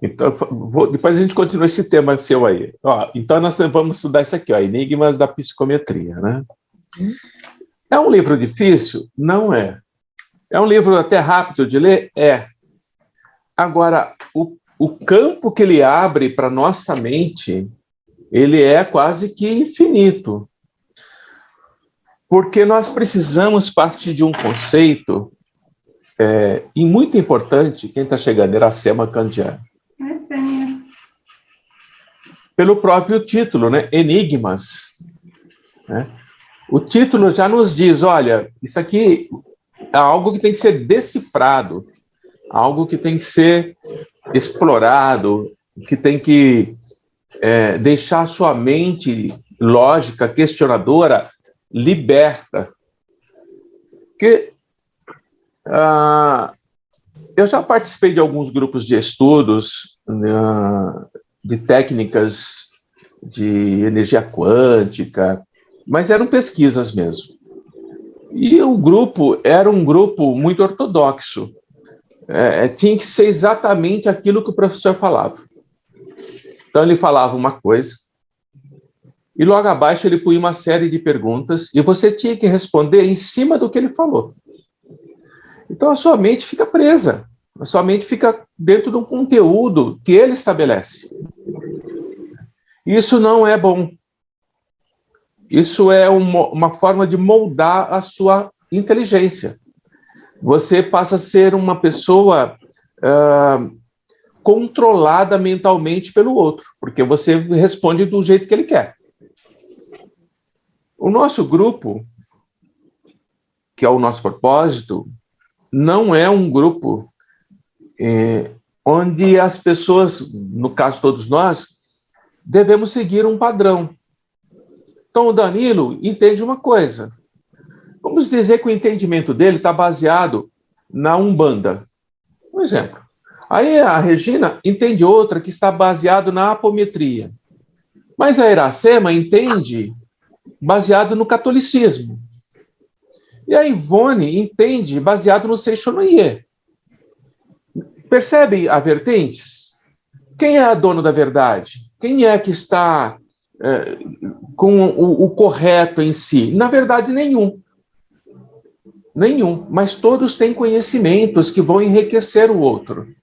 Então, depois a gente continua esse tema seu aí. Então, nós vamos estudar isso aqui, Enigmas da Psicometria, né? É um livro difícil? Não é. É um livro até rápido de ler? É. Agora, o campo que ele abre para nossa mente, ele é quase que infinito. Porque nós precisamos partir de um conceito e muito importante, quem está chegando, Iracema Candiano. Pelo próprio título, né? Enigmas. Né? O título já nos diz, olha, isso aqui é algo que tem que ser decifrado, algo que tem que ser explorado, que tem que deixar a sua mente lógica, questionadora, liberta. Porque eu já participei de alguns grupos de estudos de técnicas de energia quântica, mas eram pesquisas mesmo. E o grupo era um grupo muito ortodoxo. Tinha que ser exatamente aquilo que o professor falava. Então ele falava uma coisa, e logo abaixo ele punha uma série de perguntas, e você tinha que responder em cima do que ele falou. Então a sua mente fica presa, a sua mente fica dentro de um conteúdo que ele estabelece. Isso não é bom. Isso é uma forma de moldar a sua inteligência. Você passa a ser uma pessoa controlada mentalmente pelo outro, porque você responde do jeito que ele quer. O nosso grupo, que é o nosso propósito, não é um grupo onde as pessoas, no caso todos nós, devemos seguir um padrão. Então o Danilo entende uma coisa. Vamos dizer que o entendimento dele está baseado na Umbanda. Um exemplo. Aí a Regina entende outra que está baseado na apometria. Mas a Iracema entende baseado no catolicismo. E a Ivone entende baseado no Seixonoye. Percebe a vertentes? Quem é a dona da verdade? Quem é que está com o correto em si? Na verdade, nenhum. Nenhum. Mas todos têm conhecimentos que vão enriquecer o outro.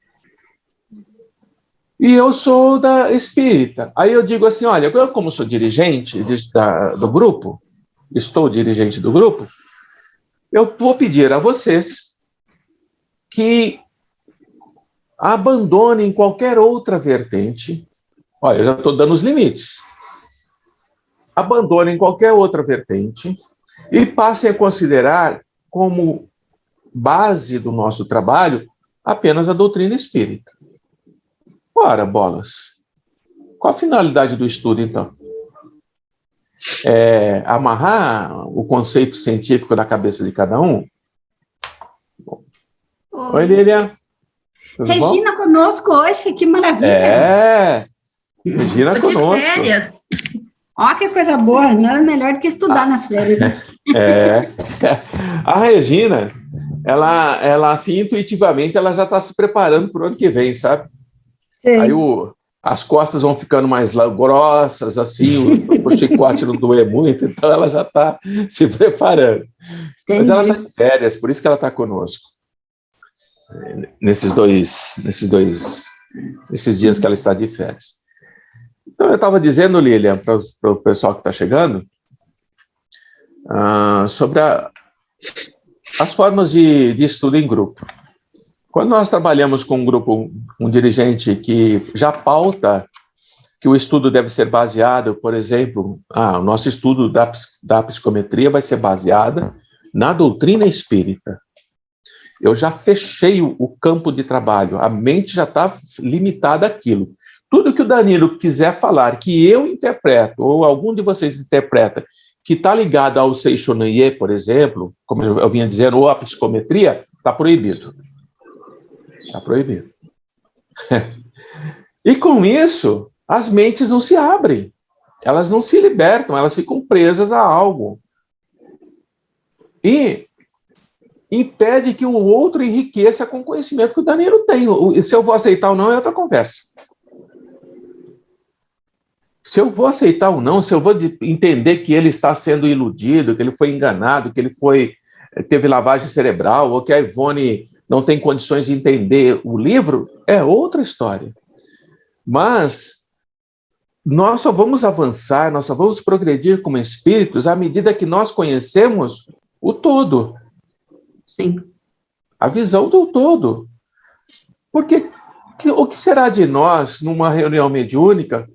E eu sou da espírita. Aí eu digo assim, olha, eu como sou dirigente do grupo, estou dirigente do grupo, eu vou pedir a vocês que abandonem qualquer outra vertente. Olha, eu já estou dando os limites. Abandonem qualquer outra vertente e passem a considerar como base do nosso trabalho apenas a doutrina espírita. Ora, bolas. Qual a finalidade do estudo, então? Amarrar o conceito científico na cabeça de cada um? Oi, Lilian. Tudo Regina bom? Conosco hoje, que maravilha. Regina conosco. De férias. Ó, que coisa boa, nada melhor do que estudar nas férias, né? A Regina, ela assim, intuitivamente, ela já está se preparando para o ano que vem, sabe? Sim. Aí as costas vão ficando mais grossas, assim, o chicote não doer muito, então ela já está se preparando. Entendi. Mas ela está de férias, por isso que ela está conosco. Nesses dias que ela está de férias. Então, eu estava dizendo, Lilian, para o pessoal que está chegando, sobre as formas de estudo em grupo. Quando nós trabalhamos com um grupo, um dirigente que já pauta que o estudo deve ser baseado, por exemplo, o nosso estudo da psicometria vai ser baseado na doutrina espírita. Eu já fechei o campo de trabalho, a mente já está limitada àquilo. Tudo que o Danilo quiser falar, que eu interpreto, ou algum de vocês interpreta, que está ligado ao Seixonoye, por exemplo, como eu vinha dizendo, ou à psicometria, está proibido. Está proibido. E com isso, as mentes não se abrem, elas não se libertam, elas ficam presas a algo. E impede que o outro enriqueça com o conhecimento que o Danilo tem. Se eu vou aceitar ou não é outra conversa. Se eu vou aceitar ou não, se eu vou entender que ele está sendo iludido, que ele foi enganado, que ele teve lavagem cerebral, ou que a Ivone não tem condições de entender o livro, é outra história. Mas nós só vamos avançar, nós só vamos progredir como espíritos à medida que nós conhecemos o todo. Sim. A visão do todo. Porque o que será de nós, numa reunião mediúnica,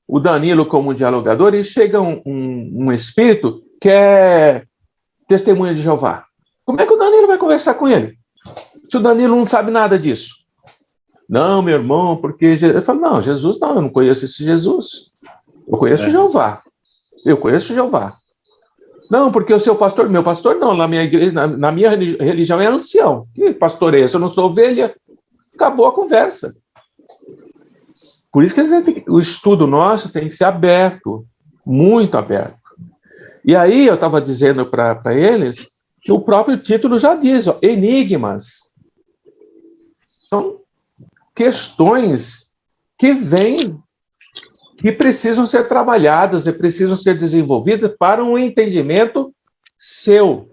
o Danilo como um dialogador, e chega um espírito que é testemunha de Jeová. Como é que o Danilo vai conversar com ele? Se o Danilo não sabe nada disso. Não, meu irmão, porque... Eu falo, não, Jesus não, eu não conheço esse Jesus. Eu conheço Jeová. Eu conheço Jeová. Não, porque o seu pastor... Meu pastor não, na minha igreja, na minha religião é ancião. Que pastor é esse? Eu não sou ovelha. Acabou a conversa. Por isso que o estudo nosso tem que ser aberto, muito aberto. E aí eu estava dizendo para eles que o próprio título já diz, ó, enigmas. São questões que vêm, que precisam ser trabalhadas e precisam ser desenvolvidas para um entendimento seu.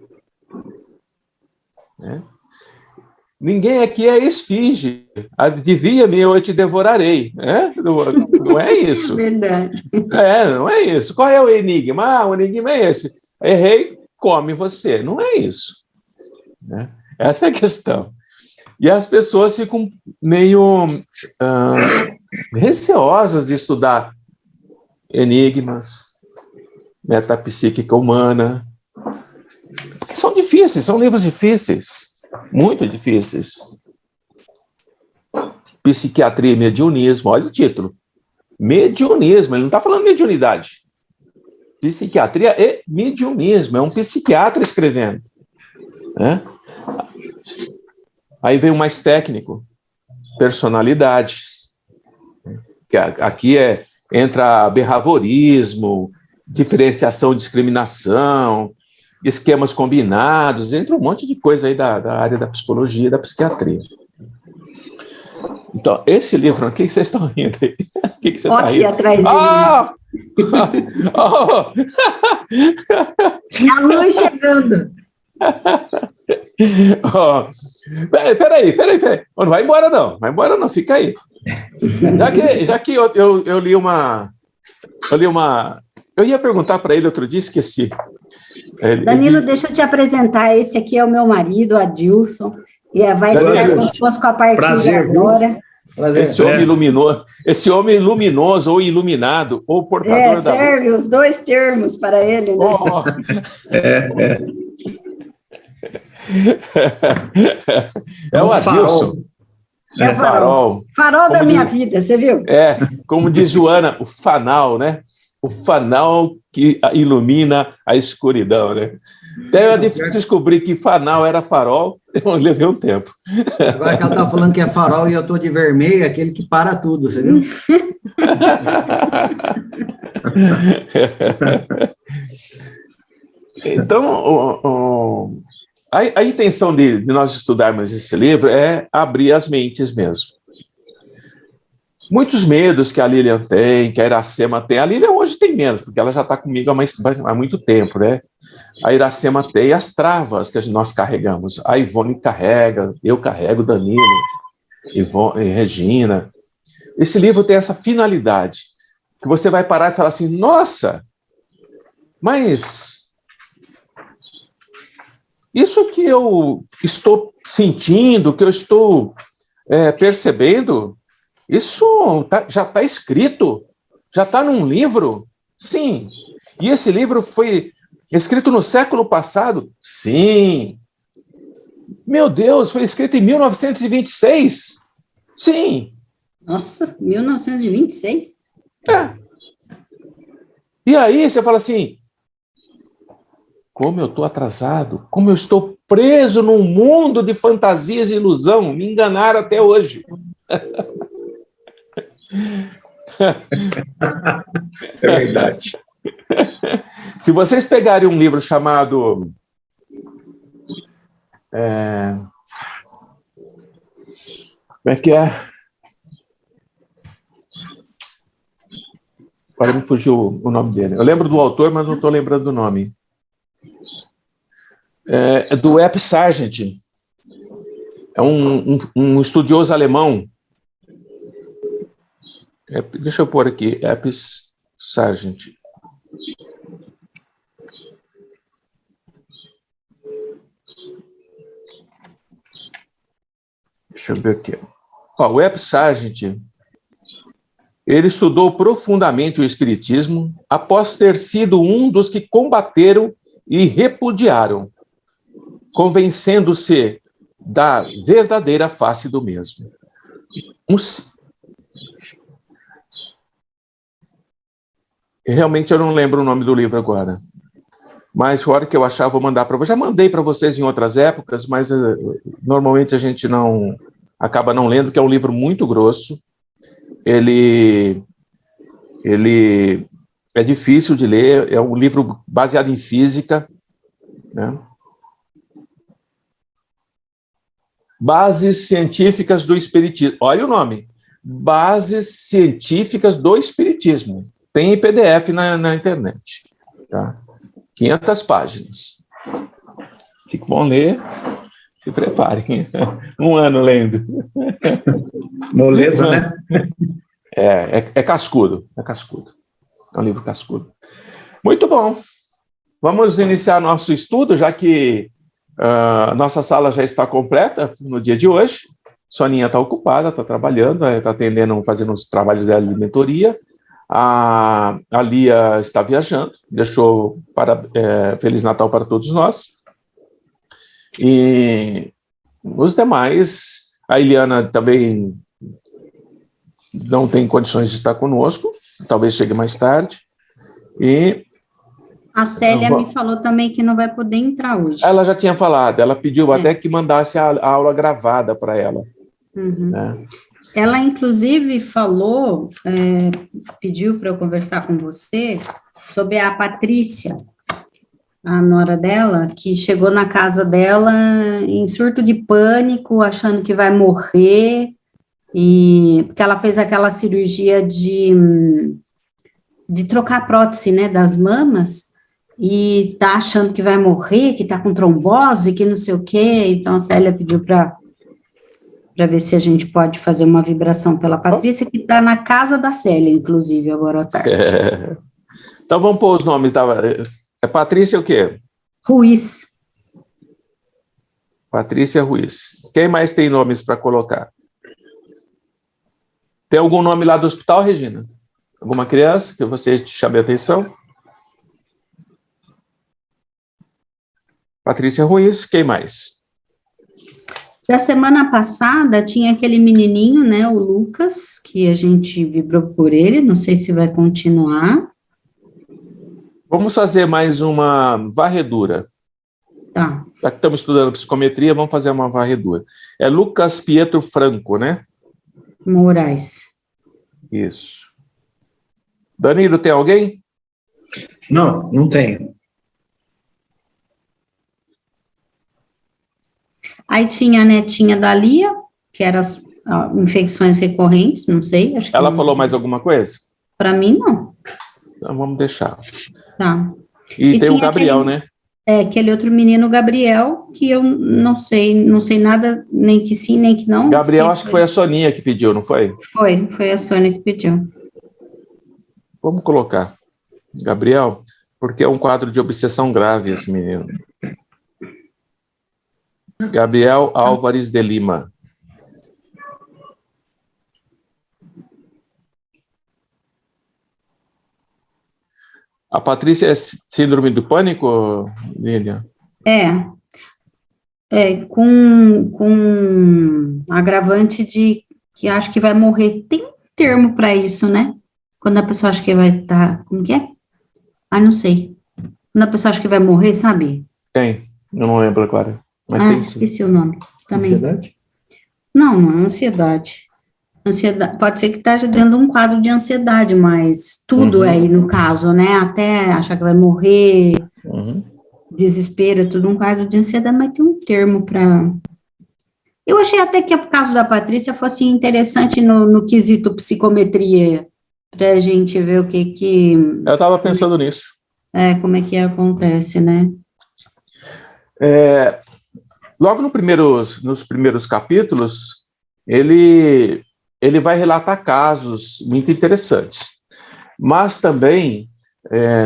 Né? Ninguém aqui é esfinge. Adivinha-me, eu te devorarei. Né? Não é isso. Verdade. Não é isso. Qual é o enigma? O enigma é esse. Errei, come você. Não é isso. Né? Essa é a questão. E as pessoas ficam meio receosas de estudar enigmas, metapsíquica humana. São difíceis, são livros difíceis, muito difíceis. Psiquiatria e mediunismo, olha o título. Mediunismo, ele não está falando de mediunidade. Psiquiatria e mediunismo, é um psiquiatra escrevendo. Né? Aí vem o mais técnico, personalidades. Que aqui entra behaviorismo, diferenciação, discriminação, esquemas combinados, entra um monte de coisa aí da área da psicologia e da psiquiatria. Então, esse livro, o que vocês estão rindo aí? O que você está rindo? Aqui atrás de mim. A luz chegando. Peraí. Não vai embora não, fica aí. Já que eu li uma... Eu ia perguntar para ele outro dia, esqueci. Danilo, deixa eu te apresentar, esse aqui é o meu marido, Adilson, e vai estar conosco a partir de agora. Esse homem luminoso, ou iluminado, ou portador da luz. Serve os dois termos para ele, né? É o Adilson. É o farol. Farol da minha vida, você viu? Como diz Joana, o fanal, né? O fanal que ilumina a escuridão, né? Até eu descobri que fanal era farol, eu levei um tempo. Agora que ela está falando que é farol e eu estou de vermelho, aquele que para tudo, você viu? Então, a intenção de nós estudarmos esse livro é abrir as mentes mesmo. Muitos medos que a Lilian tem, que a Iracema tem. A Lilian hoje tem menos, porque ela já está comigo há muito tempo, né? A Iracema tem as travas que nós carregamos. A Ivone carrega, eu carrego, Danilo, Ivone, Regina. Esse livro tem essa finalidade, que você vai parar e falar assim, nossa, mas isso que eu estou sentindo, que eu estou percebendo, isso já está escrito, já está num livro? Sim. E esse livro foi escrito no século passado? Sim. Meu Deus, foi escrito em 1926? Sim. Nossa, 1926? E aí você fala assim, como eu estou atrasado, como eu estou preso num mundo de fantasias e ilusão, me enganaram até hoje. É verdade. Se vocês pegarem um livro chamado Como é que é? Agora me fugiu o nome dele. Eu lembro do autor, mas não estou lembrando do nome. É do Ep Sargent. É um estudioso alemão. Deixa eu pôr aqui, Ep Sargent. Deixa eu ver aqui. O Ep Sargent, ele estudou profundamente o espiritismo após ter sido um dos que combateram e repudiaram, convencendo-se da verdadeira face do mesmo. Realmente eu não lembro o nome do livro agora, mas a hora que eu achar, vou mandar para vocês. Já mandei para vocês em outras épocas, mas normalmente a gente acaba não lendo, que é um livro muito grosso. Ele é difícil de ler, é um livro baseado em física, né? Bases Científicas do Espiritismo. Olha o nome. Bases Científicas do Espiritismo. Tem em PDF na internet. Tá? 500 páginas. Fica bom ler. Se preparem. Um ano lendo. Moleza, né? É cascudo. É cascudo. É um livro cascudo. Muito bom. Vamos iniciar nosso estudo, já que nossa sala já está completa no dia de hoje. Soninha está ocupada, está trabalhando, está atendendo, fazendo os trabalhos dela de mentoria. A Lia está viajando, deixou Feliz Natal para todos nós. E os demais, a Eliana também não tem condições de estar conosco, talvez chegue mais tarde. E a Célia me falou também que não vai poder entrar hoje. Ela já tinha falado, ela pediu até que mandasse a aula gravada para ela. Uhum. Né? Ela, inclusive, falou, pediu para eu conversar com você sobre a Patrícia, a nora dela, que chegou na casa dela em surto de pânico, achando que vai morrer, porque ela fez aquela cirurgia de trocar a prótese, né, das mamas, e tá achando que vai morrer, que tá com trombose, que não sei o quê. Então a Célia pediu para ver se a gente pode fazer uma vibração pela Patrícia, que está na casa da Célia, inclusive, agora à tarde. Então vamos pôr os nomes da... Patrícia o quê? Ruiz. Patrícia Ruiz. Quem mais tem nomes para colocar? Tem algum nome lá do hospital, Regina? Alguma criança que você te chame a atenção? Patrícia Ruiz, quem mais? Da semana passada, tinha aquele menininho, né, o Lucas, que a gente vibrou por ele, não sei se vai continuar. Vamos fazer mais uma varredura. Tá. Já que estamos estudando psicometria, vamos fazer uma varredura. É Lucas Pietro Franco, né? Moraes. Isso. Danilo, tem alguém? Não, não tenho. Aí tinha a netinha da Lia, que era infecções recorrentes, não sei. Acho que ela falou mais alguma coisa? Para mim, não. Então vamos deixar. Tá. E tem o Gabriel, né? Aquele outro menino, Gabriel, que eu não sei nada, nem que sim, nem que não. Gabriel, acho que foi a Soninha que pediu, não foi? Foi a Sônia que pediu. Vamos colocar Gabriel, porque é um quadro de obsessão grave esse menino. Gabriel Álvares de Lima. A Patrícia é síndrome do pânico, Lilian? Com agravante de que acho que vai morrer. Tem um termo para isso, né? Quando a pessoa acha que vai estar... Como que é? Não sei. Quando a pessoa acha que vai morrer, sabe? Tem, eu não lembro agora. Mas tem sim. Esqueci o nome também. Ansiedade? Não é ansiedade. Ansiedade, pode ser que esteja dentro de um quadro de ansiedade, mas tudo aí no caso, né? Até achar que vai morrer, desespero, é tudo um quadro de ansiedade, mas tem um termo para... Eu achei até que o caso da Patrícia fosse interessante no quesito psicometria, para a gente ver o que... Eu estava pensando nisso. Como é que acontece, né? Logo nos primeiros capítulos, ele vai relatar casos muito interessantes. Mas também,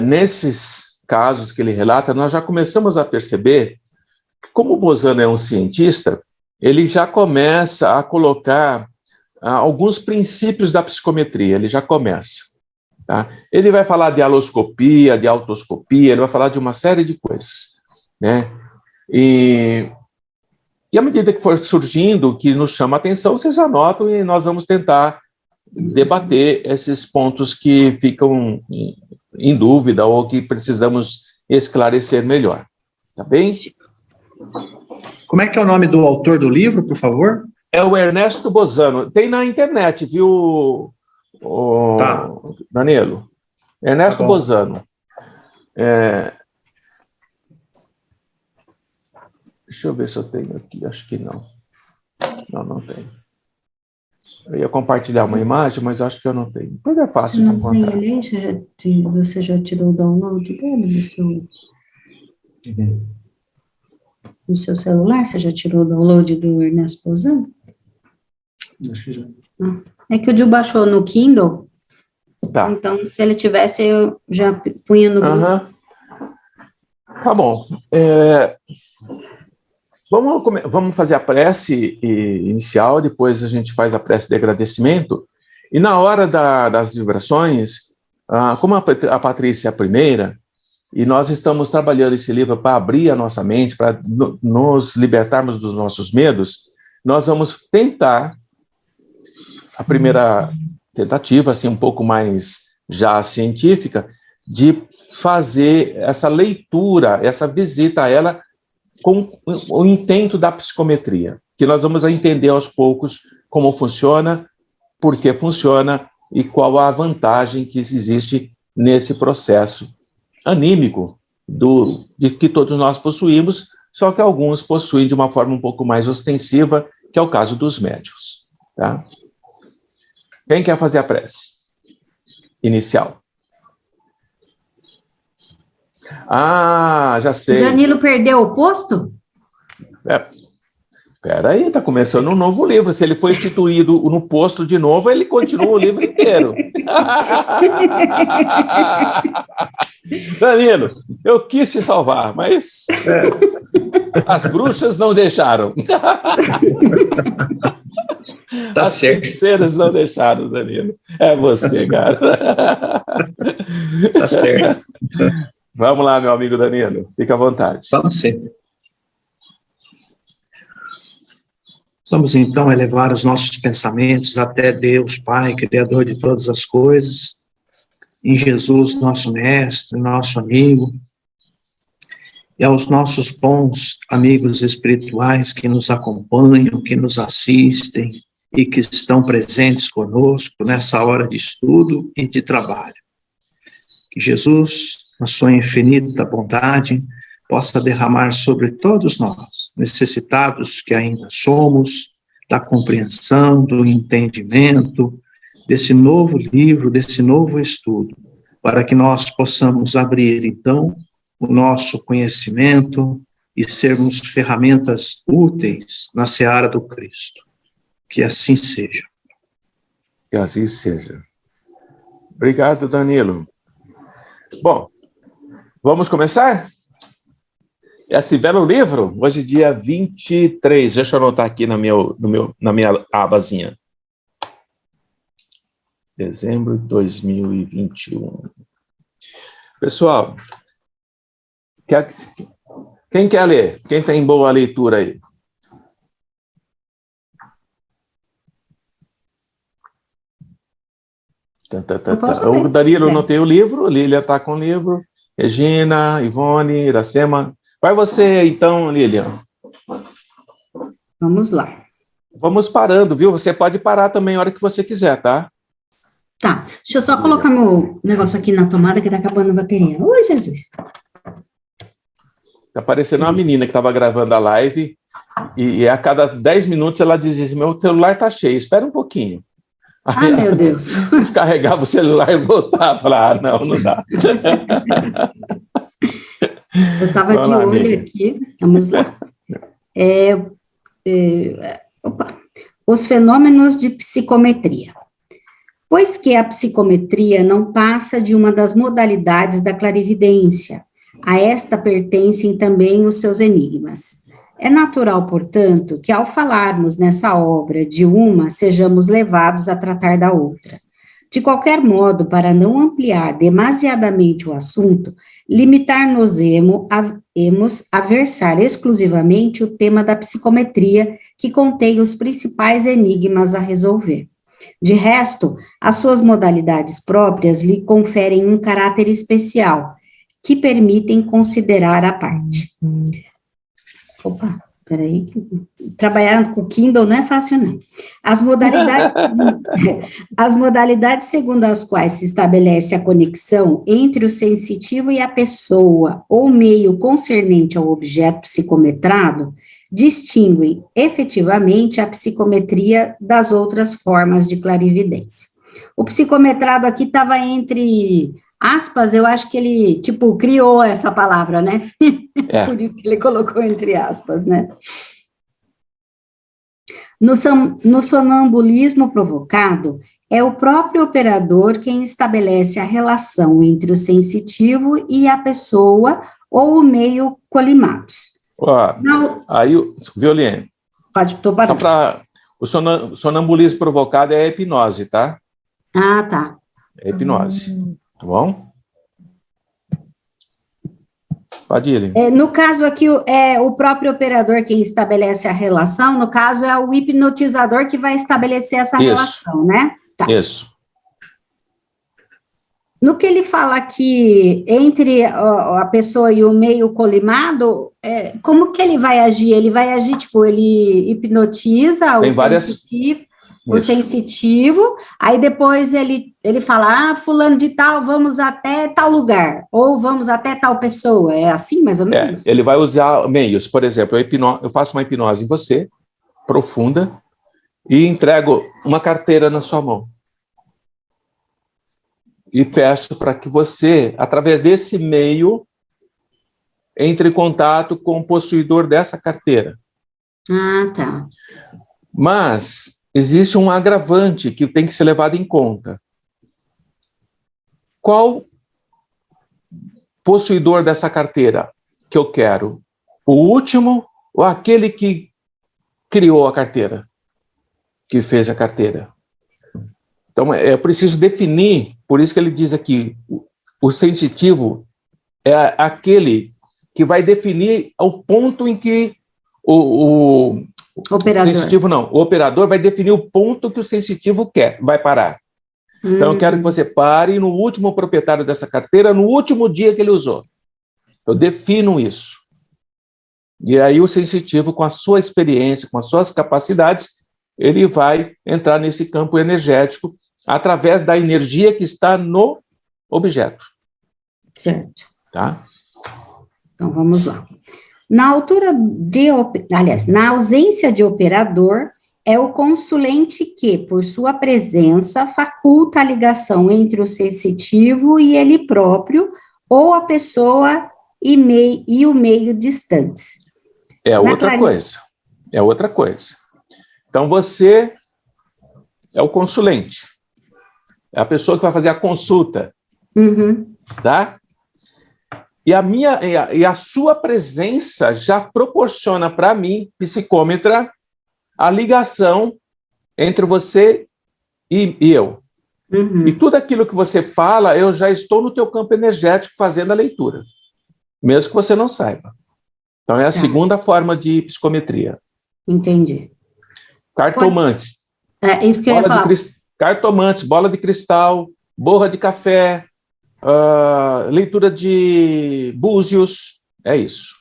nesses casos que ele relata, nós já começamos a perceber que, como o Bozano é um cientista, ele já começa a colocar alguns princípios da psicometria, ele já começa. Tá? Ele vai falar de aloscopia, de autoscopia, ele vai falar de uma série de coisas, né? E à medida que for surgindo o que nos chama a atenção, vocês anotam e nós vamos tentar debater esses pontos que ficam em dúvida ou que precisamos esclarecer melhor. Tá bem? Como é que é o nome do autor do livro, por favor? É o Ernesto Bozano. Tem na internet, viu, Tá. Danilo? Ernesto Tá bom. Bozano. Deixa eu ver se eu tenho aqui. Acho que não. Não tenho. Eu ia compartilhar uma imagem, mas acho que eu não tenho. Mas é fácil de Você não tem encontrar. ali? Você já tirou o download dele no seu celular? Você já tirou o download do Ernesto Bozano? Acho que já. É que o Gil baixou no Kindle, Tá. então se ele tivesse, eu já punha no grupo. Aham. Tá bom. Vamos fazer a prece inicial, depois a gente faz a prece de agradecimento, e na hora das vibrações, como a Patrícia é a primeira, e nós estamos trabalhando esse livro para abrir a nossa mente, para nos libertarmos dos nossos medos, nós vamos tentar, a primeira tentativa, assim, um pouco mais já científica, de fazer essa leitura, essa visita a ela com o intento da psicometria, que nós vamos entender aos poucos como funciona, por que funciona e qual a vantagem que existe nesse processo anímico de que todos nós possuímos, só que alguns possuem de uma forma um pouco mais ostensiva, que é o caso dos médiuns. Tá? Quem quer fazer a prece inicial? Já sei. Danilo perdeu o posto? Peraí, está começando um novo livro. Se ele for instituído no posto de novo, ele continua o livro inteiro. Danilo, eu quis te salvar, mas as bruxas não deixaram. Tá As certo. feiticeiras não deixaram, Danilo. É você, cara. Tá certo. Vamos lá, meu amigo Danilo. Fica à vontade. Vamos sim. Vamos então elevar os nossos pensamentos até Deus, Pai, Criador de todas as coisas, em Jesus, nosso mestre, nosso amigo, e aos nossos bons amigos espirituais que nos acompanham, que nos assistem e que estão presentes conosco nessa hora de estudo e de trabalho. Que Jesus, na sua infinita bondade, possa derramar sobre todos nós, necessitados que ainda somos, da compreensão, do entendimento, desse novo livro, desse novo estudo, para que nós possamos abrir, então, o nosso conhecimento e sermos ferramentas úteis na seara do Cristo. Que assim seja. Que assim seja. Obrigado, Danilo. Bom, vamos começar? Esse belo livro, hoje dia 23, deixa eu anotar aqui na minha abazinha. Dezembro de 2021. Pessoal, quem quer ler? Quem tem boa leitura aí? O Danilo não tem o livro, Lília está com o livro, Regina, Ivone, Iracema. Vai você, então, Lília. Vamos lá. Vamos parando, viu? Você pode parar também a hora que você quiser, tá? Tá, deixa eu só colocar meu negócio aqui na tomada que tá acabando a bateria. Oi, Jesus. Tá parecendo uma menina que estava gravando a live e a cada 10 minutos ela dizia assim, meu celular tá cheio, espera um pouquinho. Aí Ah, meu Deus. descarregava o celular e voltava. Falava, não dá. Eu estava Vamos de lá, olho amiga. aqui, vamos lá. Opa. Os fenômenos de psicometria. Pois que a psicometria não passa de uma das modalidades da clarividência, a esta pertencem também os seus enigmas. É natural, portanto, que ao falarmos nessa obra de uma, sejamos levados a tratar da outra. De qualquer modo, para não ampliar demasiadamente o assunto, limitar-nos-emos a versar exclusivamente o tema da psicometria, que contém os principais enigmas a resolver. De resto, as suas modalidades próprias lhe conferem um caráter especial, que permitem considerar à parte. Opa, peraí. Trabalhar com o Kindle não é fácil, não. As modalidades segundo as quais se estabelece a conexão entre o sensitivo e a pessoa, ou meio concernente ao objeto psicometrado, distinguem efetivamente a psicometria das outras formas de clarividência. O psicometrado aqui estava entre aspas, eu acho que ele, tipo, criou essa palavra, né? É. Por isso que ele colocou entre aspas, né? No sonambulismo provocado, é o próprio operador quem estabelece a relação entre o sensitivo e a pessoa ou o meio colimados. Ó, aí, Violene, Tô parando. só para o sonambulismo provocado é a hipnose, tá? Ah, tá. É hipnose, tá bom? Pode ir. No caso aqui, é o próprio operador quem estabelece a relação, no caso é o hipnotizador que vai estabelecer essa relação, né? Tá. Isso. No que ele fala aqui, entre a pessoa e o meio colimado, como que ele vai agir? Ele vai agir, tipo, ele hipnotiza o sensitivo, aí depois ele fala, fulano de tal, vamos até tal lugar, ou vamos até tal pessoa, é assim, mais ou menos? Ele vai usar meios, por exemplo, eu faço uma hipnose em você, profunda, e entrego uma carteira na sua mão. E peço para que você, através desse meio, entre em contato com o possuidor dessa carteira. Ah, tá. Mas existe um agravante que tem que ser levado em conta. Qual possuidor dessa carteira que eu quero? O último ou aquele que criou a carteira? Que fez a carteira? Então, é preciso definir, por isso que ele diz aqui, o sensitivo é aquele que vai definir o ponto em que o sensitivo não, o operador vai definir o ponto que o sensitivo vai parar. Então, eu quero que você pare no último proprietário dessa carteira, no último dia que ele usou. Eu defino isso. E aí o sensitivo, com a sua experiência, com as suas capacidades, ele vai entrar nesse campo energético através da energia que está no objeto. Certo. Tá? Então, vamos lá. Na ausência de operador, é o consulente que, por sua presença, faculta a ligação entre o sensitivo e ele próprio, ou a pessoa e o meio distantes. É outra coisa. Então, você é o consulente. É a pessoa que vai fazer a consulta. Uhum. Tá? E a sua presença já proporciona para mim, psicômetra, a ligação entre você e eu. Uhum. E tudo aquilo que você fala, eu já estou no teu campo energético fazendo a leitura, mesmo que você não saiba. Então, é a segunda forma de psicometria. Entendi. Cartomantes. É isso que eu ia falar. Cartomantes, bola de cristal, borra de café, leitura de búzios, é isso.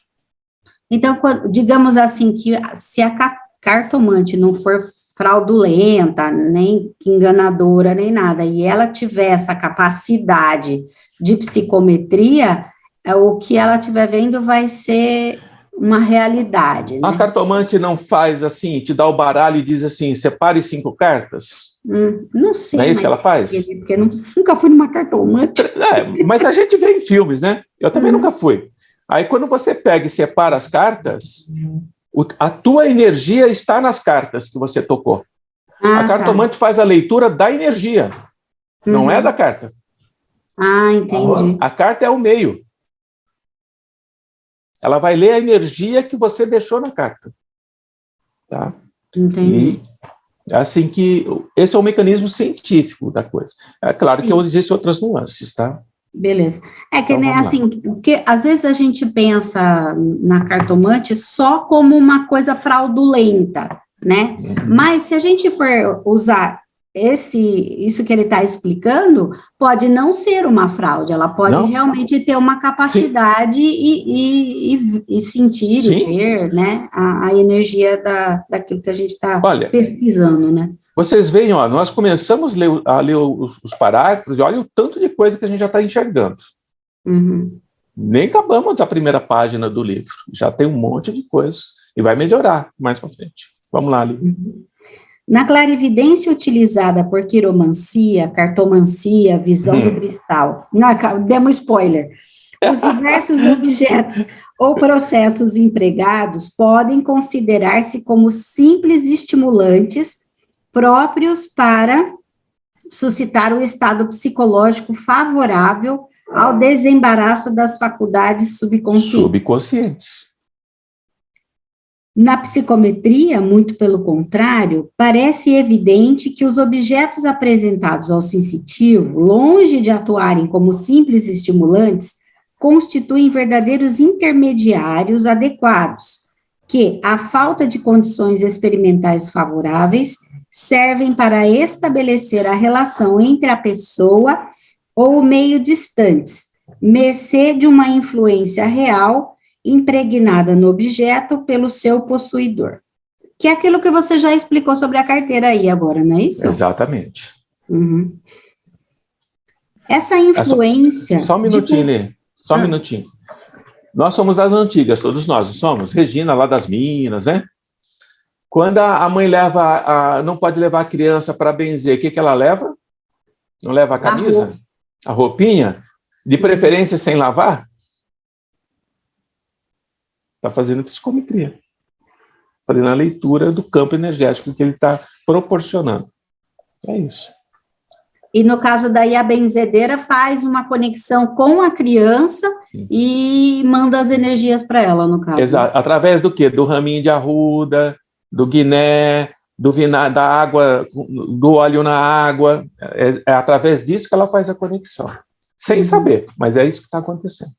Então, digamos assim, que se a cartomante não for fraudulenta, nem enganadora, nem nada, e ela tiver essa capacidade de psicometria, o que ela estiver vendo vai ser uma realidade, né? A cartomante não faz assim, te dá o baralho e diz assim, separe 5 cartas? Não sei. Não é isso que ela faz? Porque nunca fui numa cartomante. Mas a gente vê em filmes, né? Eu também nunca fui. Aí quando você pega e separa as cartas, a tua energia está nas cartas que você tocou. A cartomante faz a leitura da energia, não é da carta. Entendi. A carta é o meio. Ela vai ler a energia que você deixou na carta. Tá? Entendi. E assim que... Esse é o mecanismo científico da coisa. É claro que existem outras nuances, tá? Beleza. É que, Então, né, assim, porque às vezes a gente pensa na cartomante só como uma coisa fraudulenta, né? Mas se a gente for usar isso que ele está explicando, pode não ser uma fraude, ela pode realmente ter uma capacidade e sentir e ver, né, a energia daquilo que a gente está pesquisando, né? Vocês veem, ó, nós começamos a ler os parágrafos e olha o tanto de coisa que a gente já está enxergando. Nem acabamos a primeira página do livro, já tem um monte de coisas e vai melhorar mais para frente. Vamos lá, Lili. Na clarividência utilizada por quiromancia, cartomancia, visão do cristal, não, demos spoiler, os diversos objetos ou processos empregados podem considerar-se como simples estimulantes próprios para suscitar um estado psicológico favorável ao desembaraço das faculdades subconscientes. Na psicometria, muito pelo contrário, parece evidente que os objetos apresentados ao sensitivo, longe de atuarem como simples estimulantes, constituem verdadeiros intermediários adequados, que, à falta de condições experimentais favoráveis, servem para estabelecer a relação entre a pessoa ou o meio distantes, mercê de uma influência real impregnada no objeto pelo seu possuidor. Que é aquilo que você já explicou sobre a carteira aí agora, não é isso? Exatamente. Essa influência... Só um minutinho, Nê. Só um minutinho. Nós somos das antigas, todos nós, não somos? Regina, lá das Minas, né? Quando a mãe não pode levar a criança para benzer, o que ela leva? Não leva a camisa? A roupinha? De preferência sem lavar? Está fazendo psicometria. Fazendo a leitura do campo energético que ele está proporcionando. É isso. E no caso daí, a benzedeira faz uma conexão com a criança e manda as energias para ela, no caso. Exato. Através do quê? Do raminho de arruda, do guiné, da água, do óleo na água. É através disso que ela faz a conexão. Sem saber, mas é isso que está acontecendo.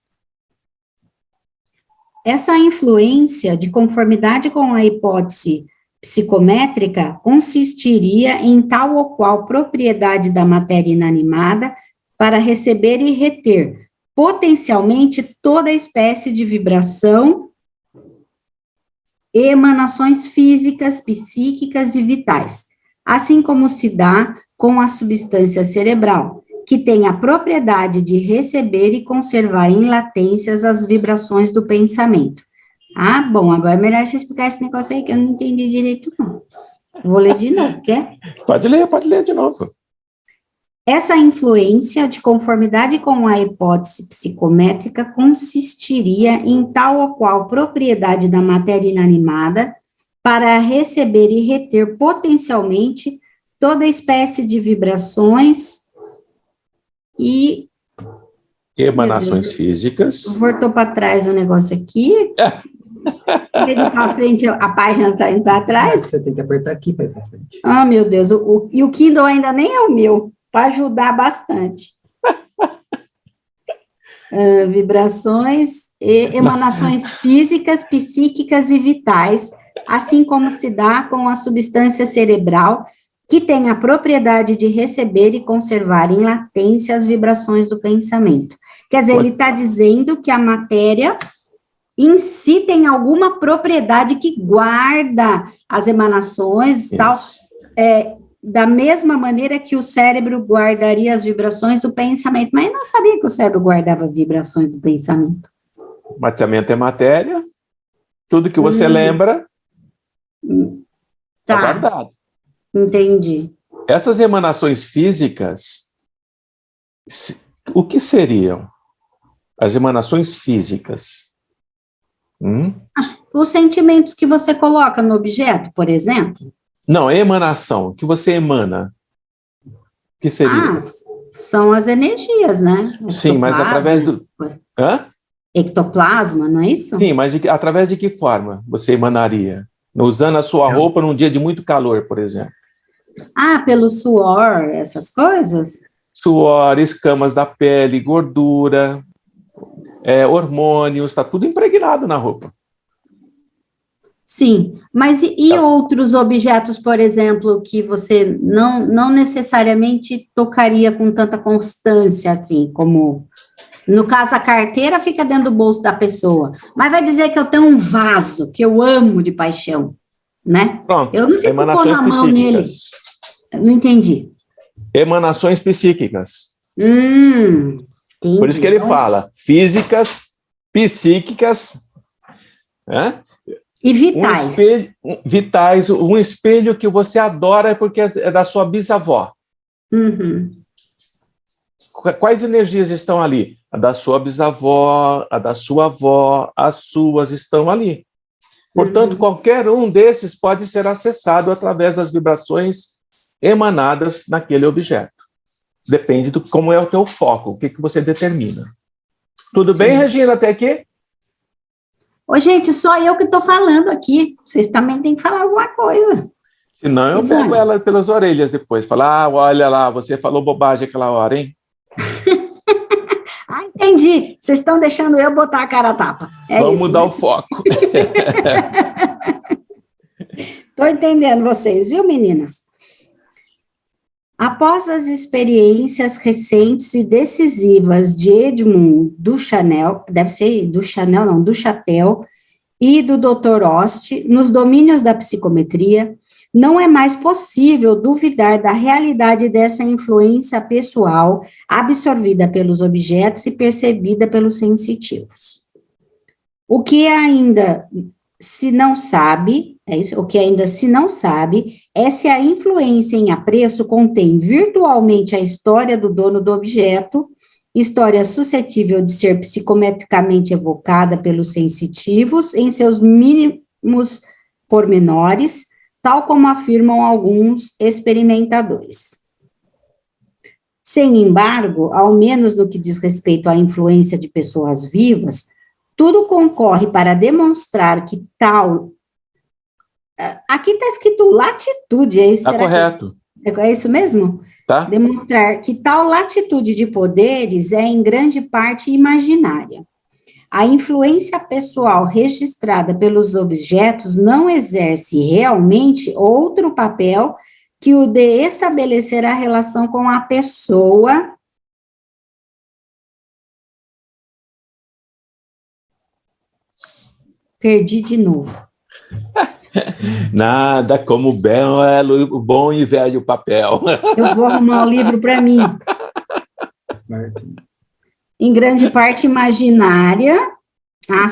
Essa influência, de conformidade com a hipótese psicométrica, consistiria em tal ou qual propriedade da matéria inanimada para receber e reter, potencialmente, toda espécie de vibração e emanações físicas, psíquicas e vitais, assim como se dá com a substância cerebral, que tem a propriedade de receber e conservar em latências as vibrações do pensamento. Bom, agora é melhor você explicar esse negócio aí, que eu não entendi direito, não. Vou ler de novo, quer? Pode ler de novo. Essa influência, de conformidade com a hipótese psicométrica, consistiria em tal ou qual propriedade da matéria inanimada para receber e reter potencialmente toda espécie de vibrações e emanações físicas. Voltou para trás o negócio aqui. Ele para frente, a página está indo para trás. Você tem que apertar aqui para ir para frente. Meu Deus, e o Kindle ainda nem é o meu, para ajudar bastante. Vibrações e emanações físicas, psíquicas e vitais, assim como se dá com a substância cerebral, que tem a propriedade de receber e conservar em latência as vibrações do pensamento. Quer dizer, ele está dizendo que a matéria em si tem alguma propriedade que guarda as emanações e tal. da mesma maneira que o cérebro guardaria as vibrações do pensamento. Mas eu não sabia que o cérebro guardava vibrações do pensamento. Pensamento é matéria, tudo que você lembra está Tá, guardado. entendi. Essas emanações físicas, o que seriam as emanações físicas? Os sentimentos que você coloca no objeto, por exemplo? Não, emanação, o que você emana. O que seria? São as energias, né? Sim, mas através do... Hã? Ectoplasma, não é isso? Sim, mas através de que forma você emanaria? Usando a sua roupa num dia de muito calor, por exemplo. Pelo suor, essas coisas? Suor, escamas da pele, gordura, hormônios, está tudo impregnado na roupa. Sim, mas e outros objetos, por exemplo, que você não necessariamente tocaria com tanta constância, assim, como... No caso, a carteira fica dentro do bolso da pessoa, mas vai dizer que eu tenho um vaso que eu amo de paixão, né? Pronto, Eu não fico emanações pondo a mão nele. Não entendi. Emanações psíquicas. Entendi. Por isso que ele fala, físicas, psíquicas, né? E vitais. Vitais, um espelho que você adora porque é da sua bisavó. Uhum. Quais energias estão ali? A da sua bisavó, a da sua avó, as suas estão ali. Portanto, qualquer um desses pode ser acessado através das vibrações emanadas naquele objeto. Depende do como é o teu foco, o que você determina. Tudo bem, Regina, até aqui? Ô, gente, só eu que estou falando aqui. Vocês também têm que falar alguma coisa. Senão eu pego ela pelas orelhas depois. Falar, olha lá, você falou bobagem aquela hora, hein? Entendi. Vocês estão deixando eu botar a cara a tapa. Vamos mudar o foco. Estou entendendo vocês, viu, meninas? Após as experiências recentes e decisivas de Edmund Duchanel, deve ser Duchanel, não, Duchatel, e do Dr. Ost, nos domínios da psicometria, não é mais possível duvidar da realidade dessa influência pessoal absorvida pelos objetos e percebida pelos sensitivos. O que ainda se não sabe, é se a influência em apreço contém virtualmente a história do dono do objeto, história suscetível de ser psicometricamente evocada pelos sensitivos em seus mínimos pormenores, tal como afirmam alguns experimentadores. Sem embargo, ao menos no que diz respeito à influência de pessoas vivas, tudo concorre para demonstrar que tal... Aqui está escrito latitude, é isso? Está correto. É isso mesmo? Tá. Demonstrar que tal latitude de poderes é, em grande parte, imaginária. A influência pessoal registrada pelos objetos não exerce realmente outro papel que o de estabelecer a relação com a pessoa. Perdi de novo. Nada como o bom e velho papel. Eu vou arrumar um livro para mim. Em grande parte imaginária,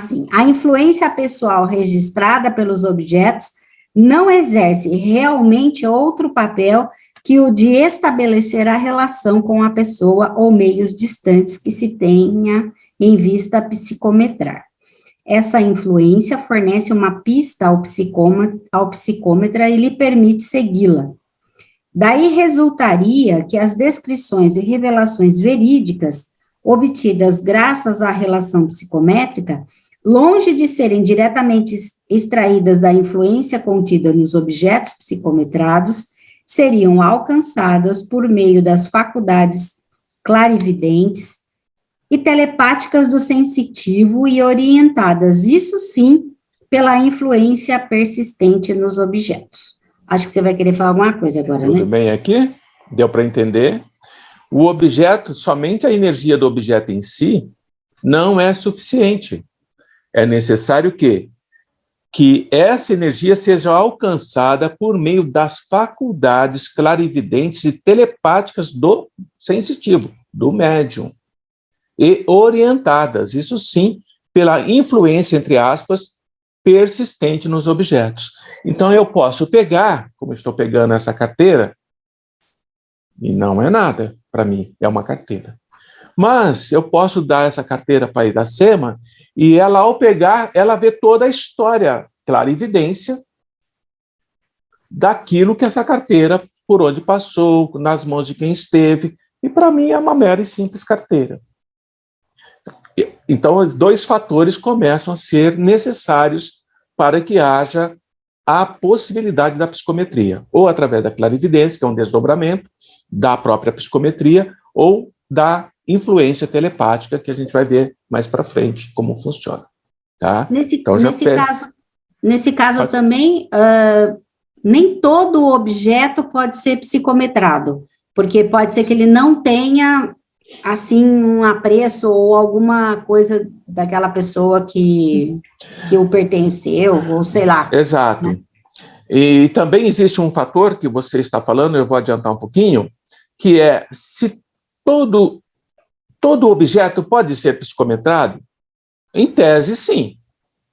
sim, a influência pessoal registrada pelos objetos não exerce realmente outro papel que o de estabelecer a relação com a pessoa ou meios distantes que se tenha em vista psicometrar. Essa influência fornece uma pista ao psicômetra e lhe permite segui-la. Daí resultaria que as descrições e revelações verídicas obtidas graças à relação psicométrica, longe de serem diretamente extraídas da influência contida nos objetos psicometrados, seriam alcançadas por meio das faculdades clarividentes e telepáticas do sensitivo e orientadas, isso sim, pela influência persistente nos objetos. Acho que você vai querer falar alguma coisa agora, né? Tudo bem aqui? Deu para entender? O objeto, somente a energia do objeto em si, não é suficiente. É necessário que que essa energia seja alcançada por meio das faculdades clarividentes e telepáticas do sensitivo, do médium, e orientadas, isso sim, pela influência, entre aspas, persistente nos objetos. Então, eu posso pegar, como estou pegando essa carteira, e não é nada para mim, é uma carteira. Mas eu posso dar essa carteira para a Iracema e ela, ao pegar, ela vê toda a história, clarividência, daquilo que essa carteira, por onde passou, nas mãos de quem esteve, e para mim é uma mera e simples carteira. Então, os dois fatores começam a ser necessários para que haja a possibilidade da psicometria, ou através da clarividência, que é um desdobramento da própria psicometria, ou da influência telepática, que a gente vai ver mais para frente como funciona. Tá? Nesse caso Pode... também, nem todo objeto pode ser psicometrado, porque pode ser que ele não tenha, assim, um apreço ou alguma coisa daquela pessoa que o pertenceu, ou sei lá. Exato. Né? E também existe um fator que você está falando, eu vou adiantar um pouquinho, que é se todo objeto pode ser psicometrado? Em tese, sim,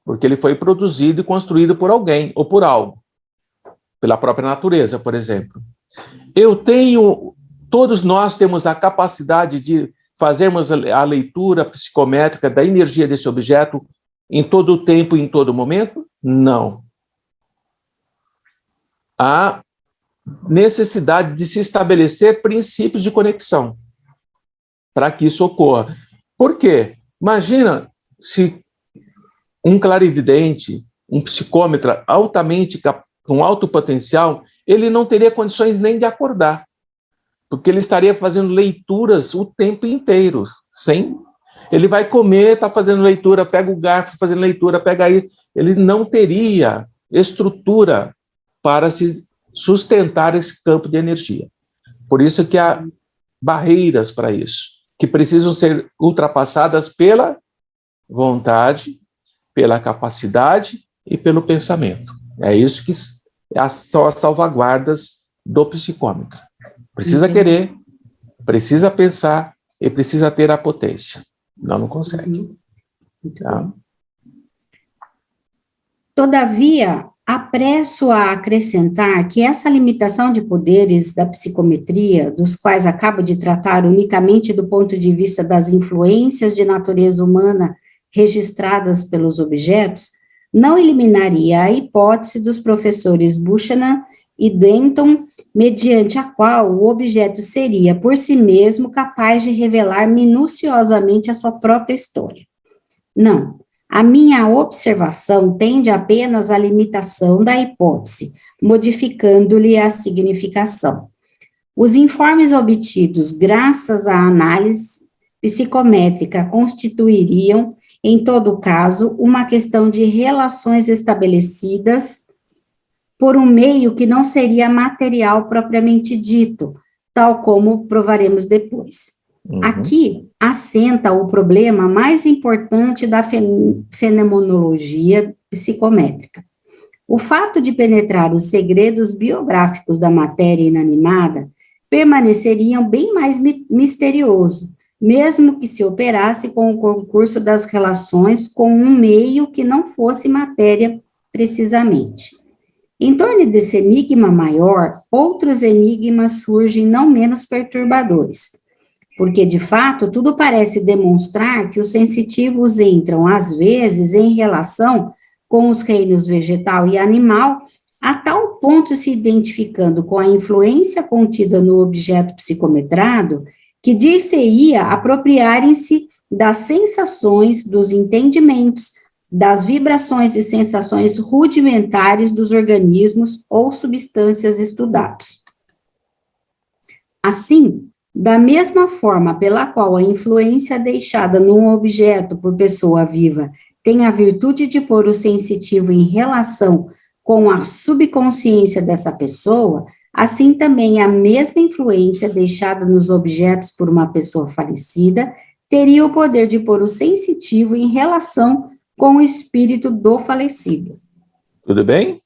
porque ele foi produzido e construído por alguém ou por algo, pela própria natureza, por exemplo. Todos nós temos a capacidade de fazermos a leitura psicométrica da energia desse objeto em todo o tempo e em todo momento? Não. Há necessidade de se estabelecer princípios de conexão para que isso ocorra. Por quê? Imagina se um clarividente, um psicômetra altamente com alto potencial, ele não teria condições nem de acordar, porque ele estaria fazendo leituras o tempo inteiro, ele vai comer, está fazendo leitura, pega o garfo, fazendo leitura, pega aí, ele não teria estrutura para se sustentar esse campo de energia. Por isso que há barreiras para isso, que precisam ser ultrapassadas pela vontade, pela capacidade e pelo pensamento. É isso que são as salvaguardas do psicômetro. Precisa querer, precisa pensar e precisa ter a potência. Não consegue. Tá? Todavia, apresso a acrescentar que essa limitação de poderes da psicometria, dos quais acabo de tratar unicamente do ponto de vista das influências de natureza humana registradas pelos objetos, não eliminaria a hipótese dos professores Buchanan e Denton, mediante a qual o objeto seria, por si mesmo, capaz de revelar minuciosamente a sua própria história. Não. A minha observação tende apenas à limitação da hipótese, modificando-lhe a significação. Os informes obtidos graças à análise psicométrica constituiriam, em todo caso, uma questão de relações estabelecidas por um meio que não seria material propriamente dito, tal como provaremos depois. Aqui assenta o problema mais importante da fenomenologia psicométrica. O fato de penetrar os segredos biográficos da matéria inanimada permaneceriam bem mais misterioso, mesmo que se operasse com o concurso das relações com um meio que não fosse matéria precisamente. Em torno desse enigma maior, outros enigmas surgem não menos perturbadores, porque, de fato, tudo parece demonstrar que os sensitivos entram, às vezes, em relação com os reinos vegetal e animal, a tal ponto se identificando com a influência contida no objeto psicometrado, que dir-se-ia apropriarem-se das sensações, dos entendimentos, das vibrações e sensações rudimentares dos organismos ou substâncias estudados. Assim, da mesma forma pela qual a influência deixada num objeto por pessoa viva tem a virtude de pôr o sensitivo em relação com a subconsciência dessa pessoa, assim também a mesma influência deixada nos objetos por uma pessoa falecida teria o poder de pôr o sensitivo em relação com o espírito do falecido. Tudo bem?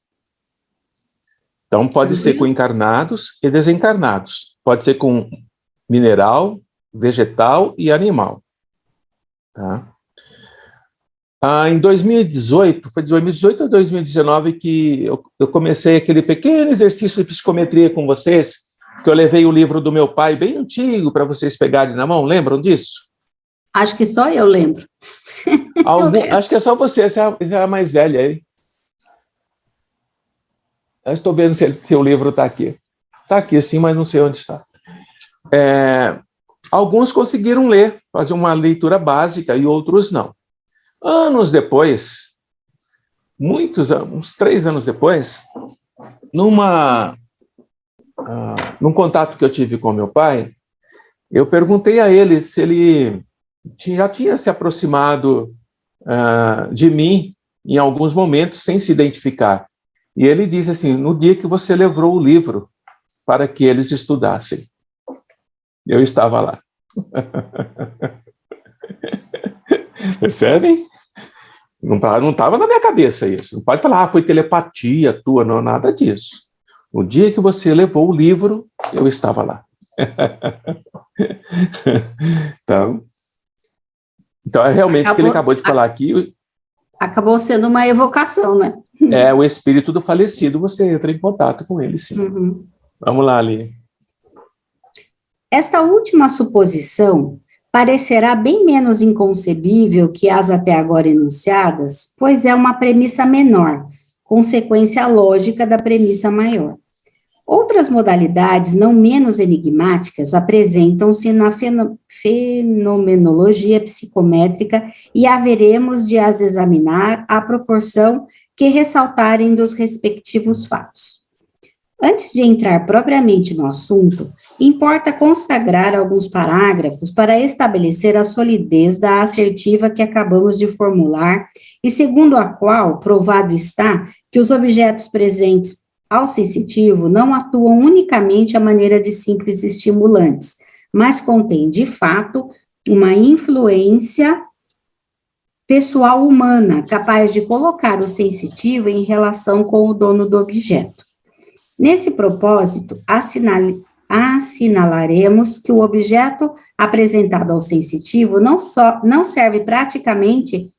Então, pode ser com Tranquilo? encarnados e desencarnados. Pode ser com mineral, vegetal e animal. Tá? Em 2018, foi 2018 ou 2019 que eu comecei aquele pequeno exercício de psicometria com vocês, que eu levei o livro do meu pai, bem antigo, para vocês pegarem na mão, lembram disso? Acho que só eu lembro. Acho que é só você é a mais velha aí. Eu estou vendo se o livro está aqui. Está aqui sim, mas não sei onde está. Alguns conseguiram ler, fazer uma leitura básica, e outros não. Anos depois, uns 3 anos depois, num contato que eu tive com meu pai, eu perguntei a ele se ele já tinha se aproximado de mim em alguns momentos sem se identificar. E ele disse assim: no dia que você levou o livro para que eles estudassem. Eu estava lá. Percebem? Não estava na minha cabeça isso. Não pode falar, foi telepatia tua, não, nada disso. No dia que você levou o livro, eu estava lá. Então, é realmente o que ele acabou de falar aqui. Acabou sendo uma evocação, né? É o espírito do falecido, você entra em contato com ele, sim. Uhum. Vamos lá, Aline. Esta última suposição parecerá bem menos inconcebível que as até agora enunciadas, pois é uma premissa menor, consequência lógica da premissa maior. Outras modalidades não menos enigmáticas apresentam-se na fenomenologia psicométrica e haveremos de as examinar à proporção que ressaltarem dos respectivos fatos. Antes de entrar propriamente no assunto, importa consagrar alguns parágrafos para estabelecer a solidez da assertiva que acabamos de formular e segundo a qual provado está que os objetos presentes ao sensitivo não atuam unicamente à maneira de simples estimulantes, mas contêm, de fato, uma influência pessoal humana capaz de colocar o sensitivo em relação com o dono do objeto. Nesse propósito, assinalaremos que o objeto apresentado ao sensitivo não serve praticamente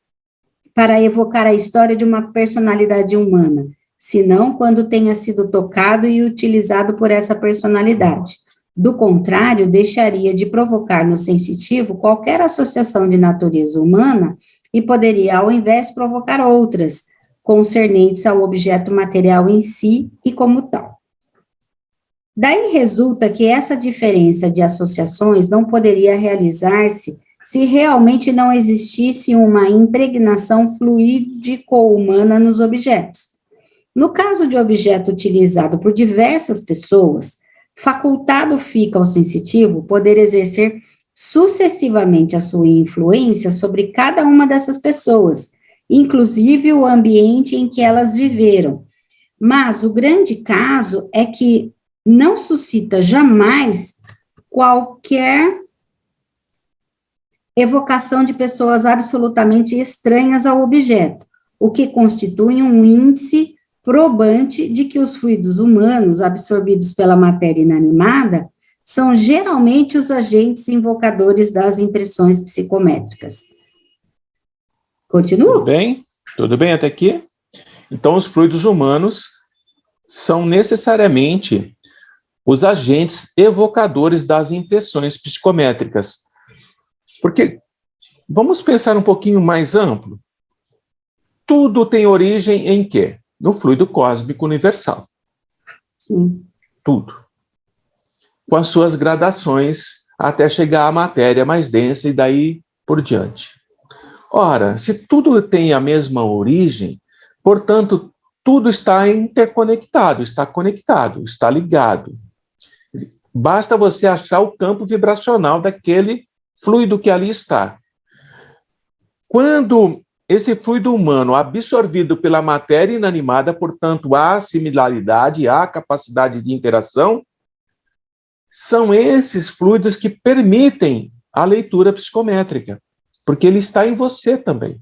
para evocar a história de uma personalidade humana, senão quando tenha sido tocado e utilizado por essa personalidade. Do contrário, deixaria de provocar no sensitivo qualquer associação de natureza humana e poderia, ao invés, provocar outras, concernentes ao objeto material em si e como tal. Daí resulta que essa diferença de associações não poderia realizar-se se realmente não existisse uma impregnação fluídico-humana nos objetos. No caso de objeto utilizado por diversas pessoas, facultado fica ao sensitivo poder exercer sucessivamente a sua influência sobre cada uma dessas pessoas, inclusive o ambiente em que elas viveram. Mas o grande caso é que não suscita jamais qualquer evocação de pessoas absolutamente estranhas ao objeto, o que constitui um índice probante de que os fluidos humanos absorvidos pela matéria inanimada são geralmente os agentes invocadores das impressões psicométricas. Continua? Tudo bem até aqui? Então, os fluidos humanos são necessariamente os agentes evocadores das impressões psicométricas. Porque, vamos pensar um pouquinho mais amplo. Tudo tem origem em quê? No fluido cósmico universal. Sim. Tudo. Com as suas gradações até chegar à matéria mais densa e daí por diante. Ora, se tudo tem a mesma origem, portanto, tudo está interconectado, está conectado, está ligado. Basta você achar o campo vibracional daquele fluido que ali está. Quando esse fluido humano absorvido pela matéria inanimada, portanto, há similaridade, há capacidade de interação, são esses fluidos que permitem a leitura psicométrica, porque ele está em você também.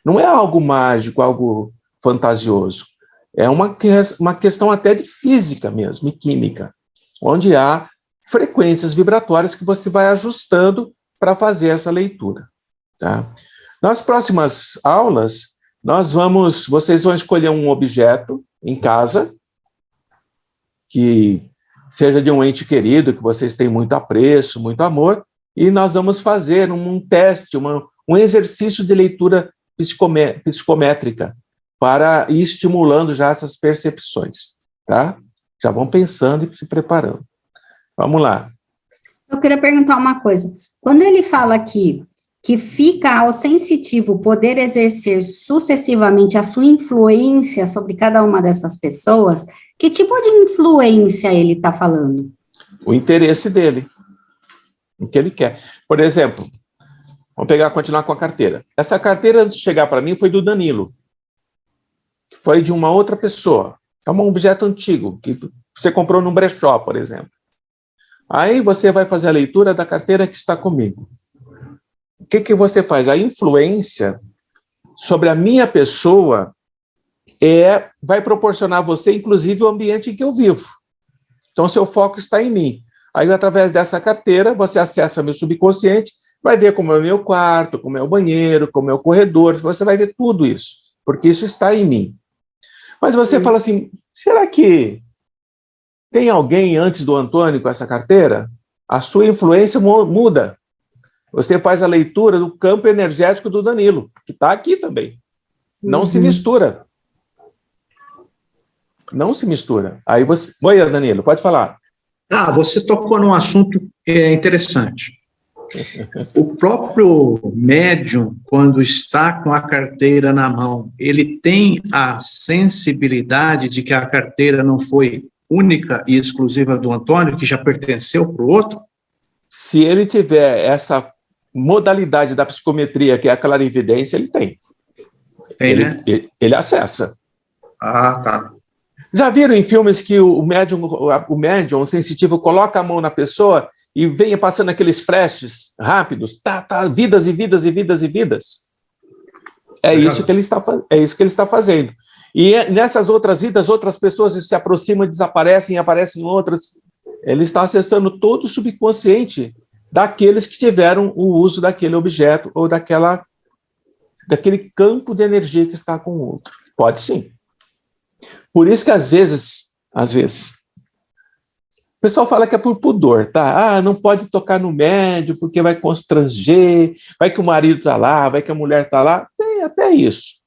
Não é algo mágico, algo fantasioso. É uma questão até de física mesmo, e química, onde há frequências vibratórias que você vai ajustando para fazer essa leitura. Tá? Nas próximas aulas, vocês vão escolher um objeto em casa, que seja de um ente querido, que vocês têm muito apreço, muito amor, e nós vamos fazer um teste, um exercício de leitura psicométrica, para ir estimulando já essas percepções, tá? Já vão pensando e se preparando. Vamos lá. Eu queria perguntar uma coisa. Quando ele fala aqui que fica ao sensitivo poder exercer sucessivamente a sua influência sobre cada uma dessas pessoas, que tipo de influência ele está falando? O interesse dele, o que ele quer. Por exemplo, vamos continuar com a carteira. Essa carteira, antes de chegar para mim, foi do Danilo, que foi de uma outra pessoa. É um objeto antigo, que você comprou num brechó, por exemplo. Aí você vai fazer a leitura da carteira que está comigo. O que você faz? A influência sobre a minha pessoa vai proporcionar a você, inclusive, o ambiente em que eu vivo. Então, seu foco está em mim. Aí, através dessa carteira, você acessa meu subconsciente, vai ver como é o meu quarto, como é o banheiro, como é o corredor, você vai ver tudo isso, porque isso está em mim. Mas você fala assim, será que tem alguém antes do Antônio com essa carteira? A sua influência muda. Você faz a leitura do campo energético do Danilo, que está aqui também. Não se mistura. Não se mistura. Aí você... Oi, Danilo, pode falar. Você tocou num assunto interessante. O próprio médium, quando está com a carteira na mão, ele tem a sensibilidade de que a carteira não foi única e exclusiva do Antônio, que já pertenceu para o outro? Se ele tiver essa modalidade da psicometria, que é a clarividência, ele tem. Ele acessa. Tá. Já viram em filmes que o médium sensitivo, coloca a mão na pessoa e venha passando aqueles flashes rápidos, vidas e vidas e vidas e vidas? É isso que ele está fazendo. E nessas outras vidas, outras pessoas se aproximam, desaparecem, aparecem outras. Ele está acessando todo o subconsciente daqueles que tiveram o uso daquele objeto ou daquele campo de energia que está com o outro. Pode sim. Por isso que às vezes, o pessoal fala que é por pudor, tá? Não pode tocar no médium porque vai constranger, vai que o marido está lá, vai que a mulher está lá. Tem até isso.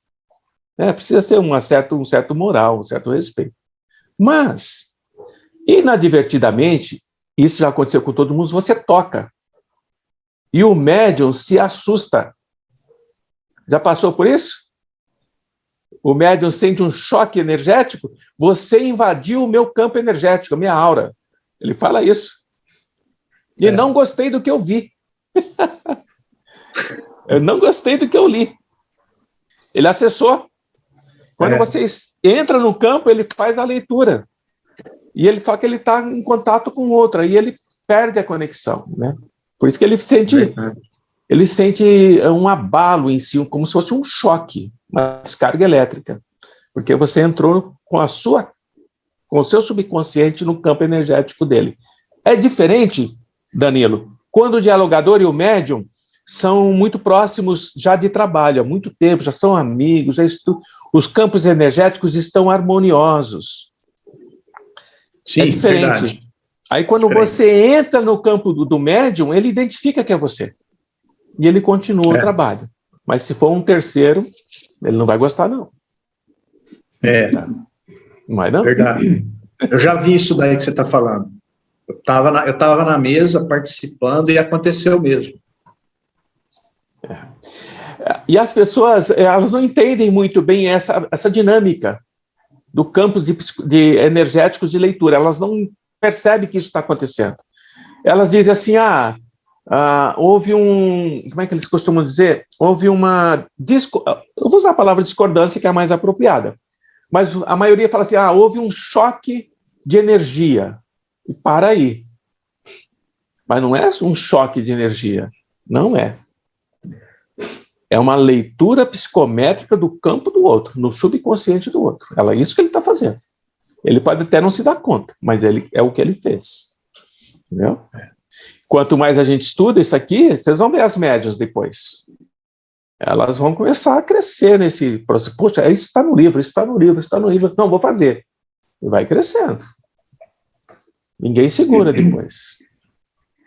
Precisa ser um certo moral, um certo respeito. Mas, inadvertidamente, isso já aconteceu com todo mundo, você toca. E o médium se assusta. Já passou por isso? O médium sente um choque energético, você invadiu o meu campo energético, a minha aura. Ele fala isso. E não gostei do que eu vi. Eu não gostei do que eu li. Ele acessou. Quando você entra no campo, ele faz a leitura. E ele fala que ele está em contato com outra, e ele perde a conexão, né? Por isso que ele sente um abalo em si, como se fosse um choque, uma descarga elétrica, porque você entrou com o seu subconsciente no campo energético dele. É diferente, Danilo, quando o dialogador e o médium são muito próximos já de trabalho, há muito tempo, já são amigos, os campos energéticos estão harmoniosos. Sim, é diferente. Verdade. Aí quando você entra no campo do médium, ele identifica que é você. E ele continua o trabalho. Mas se for um terceiro, ele não vai gostar, não. Não vai, não? Verdade. Eu já vi isso daí que você está falando. Eu estava na mesa participando e aconteceu mesmo. E as pessoas, elas não entendem muito bem essa dinâmica do campo de energéticos de leitura. Elas não percebem que isso está acontecendo. Elas dizem assim, houve como é que eles costumam dizer? Houve uma... Eu vou usar a palavra discordância, que é a mais apropriada. Mas a maioria fala assim, houve um choque de energia. E para aí. Mas não é um choque de energia. Não é. É uma leitura psicométrica do campo do outro, no subconsciente do outro. É isso que ele está fazendo. Ele pode até não se dar conta, mas é o que ele fez. Entendeu? Quanto mais a gente estuda isso aqui, vocês vão ver as médias depois. Elas vão começar a crescer nesse processo. Poxa, isso está no livro, isso está no livro, isso está no livro. Não, vou fazer. E vai crescendo. Ninguém segura depois.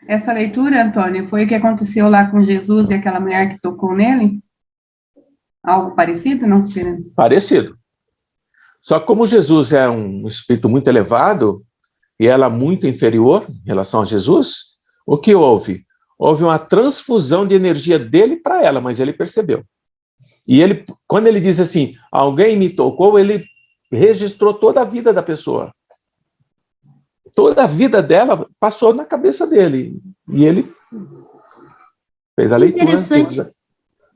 Essa leitura, Antônio, foi o que aconteceu lá com Jesus e aquela mulher que tocou nele? Algo parecido, não? Parecido. Só que como Jesus é um espírito muito elevado e ela muito inferior em relação a Jesus, o que houve? Houve uma transfusão de energia dele para ela, mas ele percebeu. E ele, quando ele diz assim, alguém me tocou, ele registrou toda a vida da pessoa. Toda a vida dela passou na cabeça dele. E ele fez a leitura.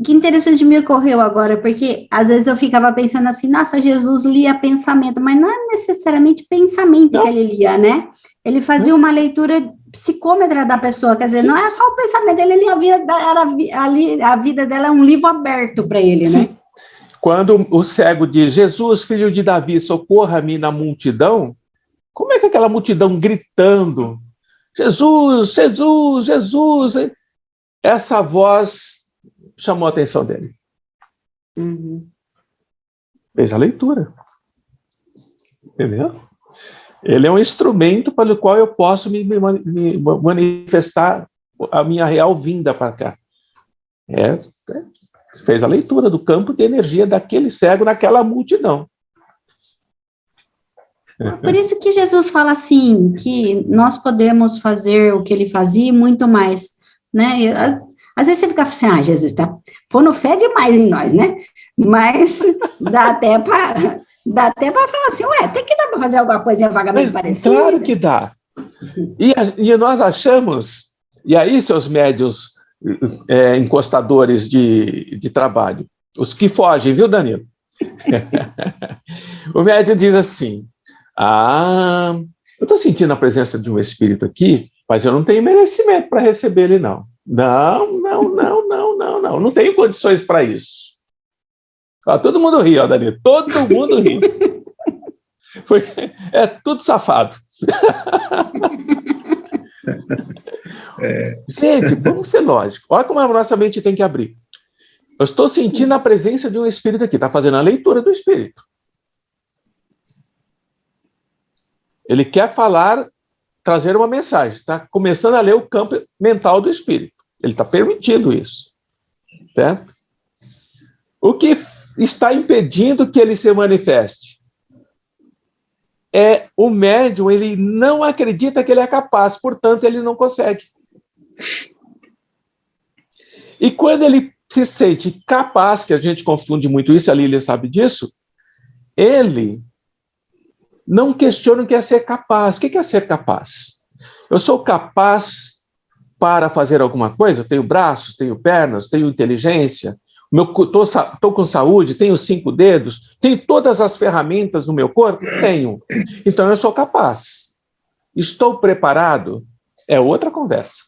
Que interessante me ocorreu agora, porque às vezes eu ficava pensando assim, nossa, Jesus lia pensamento, mas não é necessariamente pensamento que ele lia, né? Ele fazia uma leitura psicômetra da pessoa, quer dizer, não é só o pensamento dele, a vida dela é um livro aberto para ele, né? Sim. Quando o cego diz, Jesus, filho de Davi, socorra-me na multidão, como é que aquela multidão gritando, Jesus, Jesus, Jesus, essa voz chamou a atenção dele. Uhum. Fez a leitura. Entendeu? Ele é um instrumento pelo qual eu posso me manifestar a minha real vinda para cá. Fez a leitura do campo de energia daquele cego naquela multidão. Por isso que Jesus fala assim, que nós podemos fazer o que ele fazia e muito mais, né? Às vezes você fica assim, Jesus, tá pondo fé demais em nós, né? Mas dá até para falar assim, tem que dar para fazer alguma coisa vagamente parecida. Claro que dá. E nós achamos, e aí, seus médios encostadores de trabalho, os que fogem, viu, Danilo? O médium diz assim, eu estou sentindo a presença de um espírito aqui, mas eu não tenho merecimento para receber ele, não. Não tenho condições para isso. Todo mundo ri, ó, Danilo, todo mundo ri. É tudo safado. Gente, vamos ser lógicos. Olha como a nossa mente tem que abrir. Eu estou sentindo a presença de um espírito aqui, está fazendo a leitura do espírito. Ele quer falar, trazer uma mensagem, está começando a ler o campo mental do espírito. Ele está permitindo isso. Certo? O que está impedindo que ele se manifeste? O médium, ele não acredita que ele é capaz, portanto, ele não consegue. E quando ele se sente capaz, que a gente confunde muito isso, a Lília sabe disso, ele não questiona o que é ser capaz. O que é ser capaz? Eu sou capaz para fazer alguma coisa? Eu tenho braços, tenho pernas, tenho inteligência, estou com saúde, tenho 5 dedos, tenho todas as ferramentas no meu corpo? Tenho. Então eu sou capaz. Estou preparado? É outra conversa.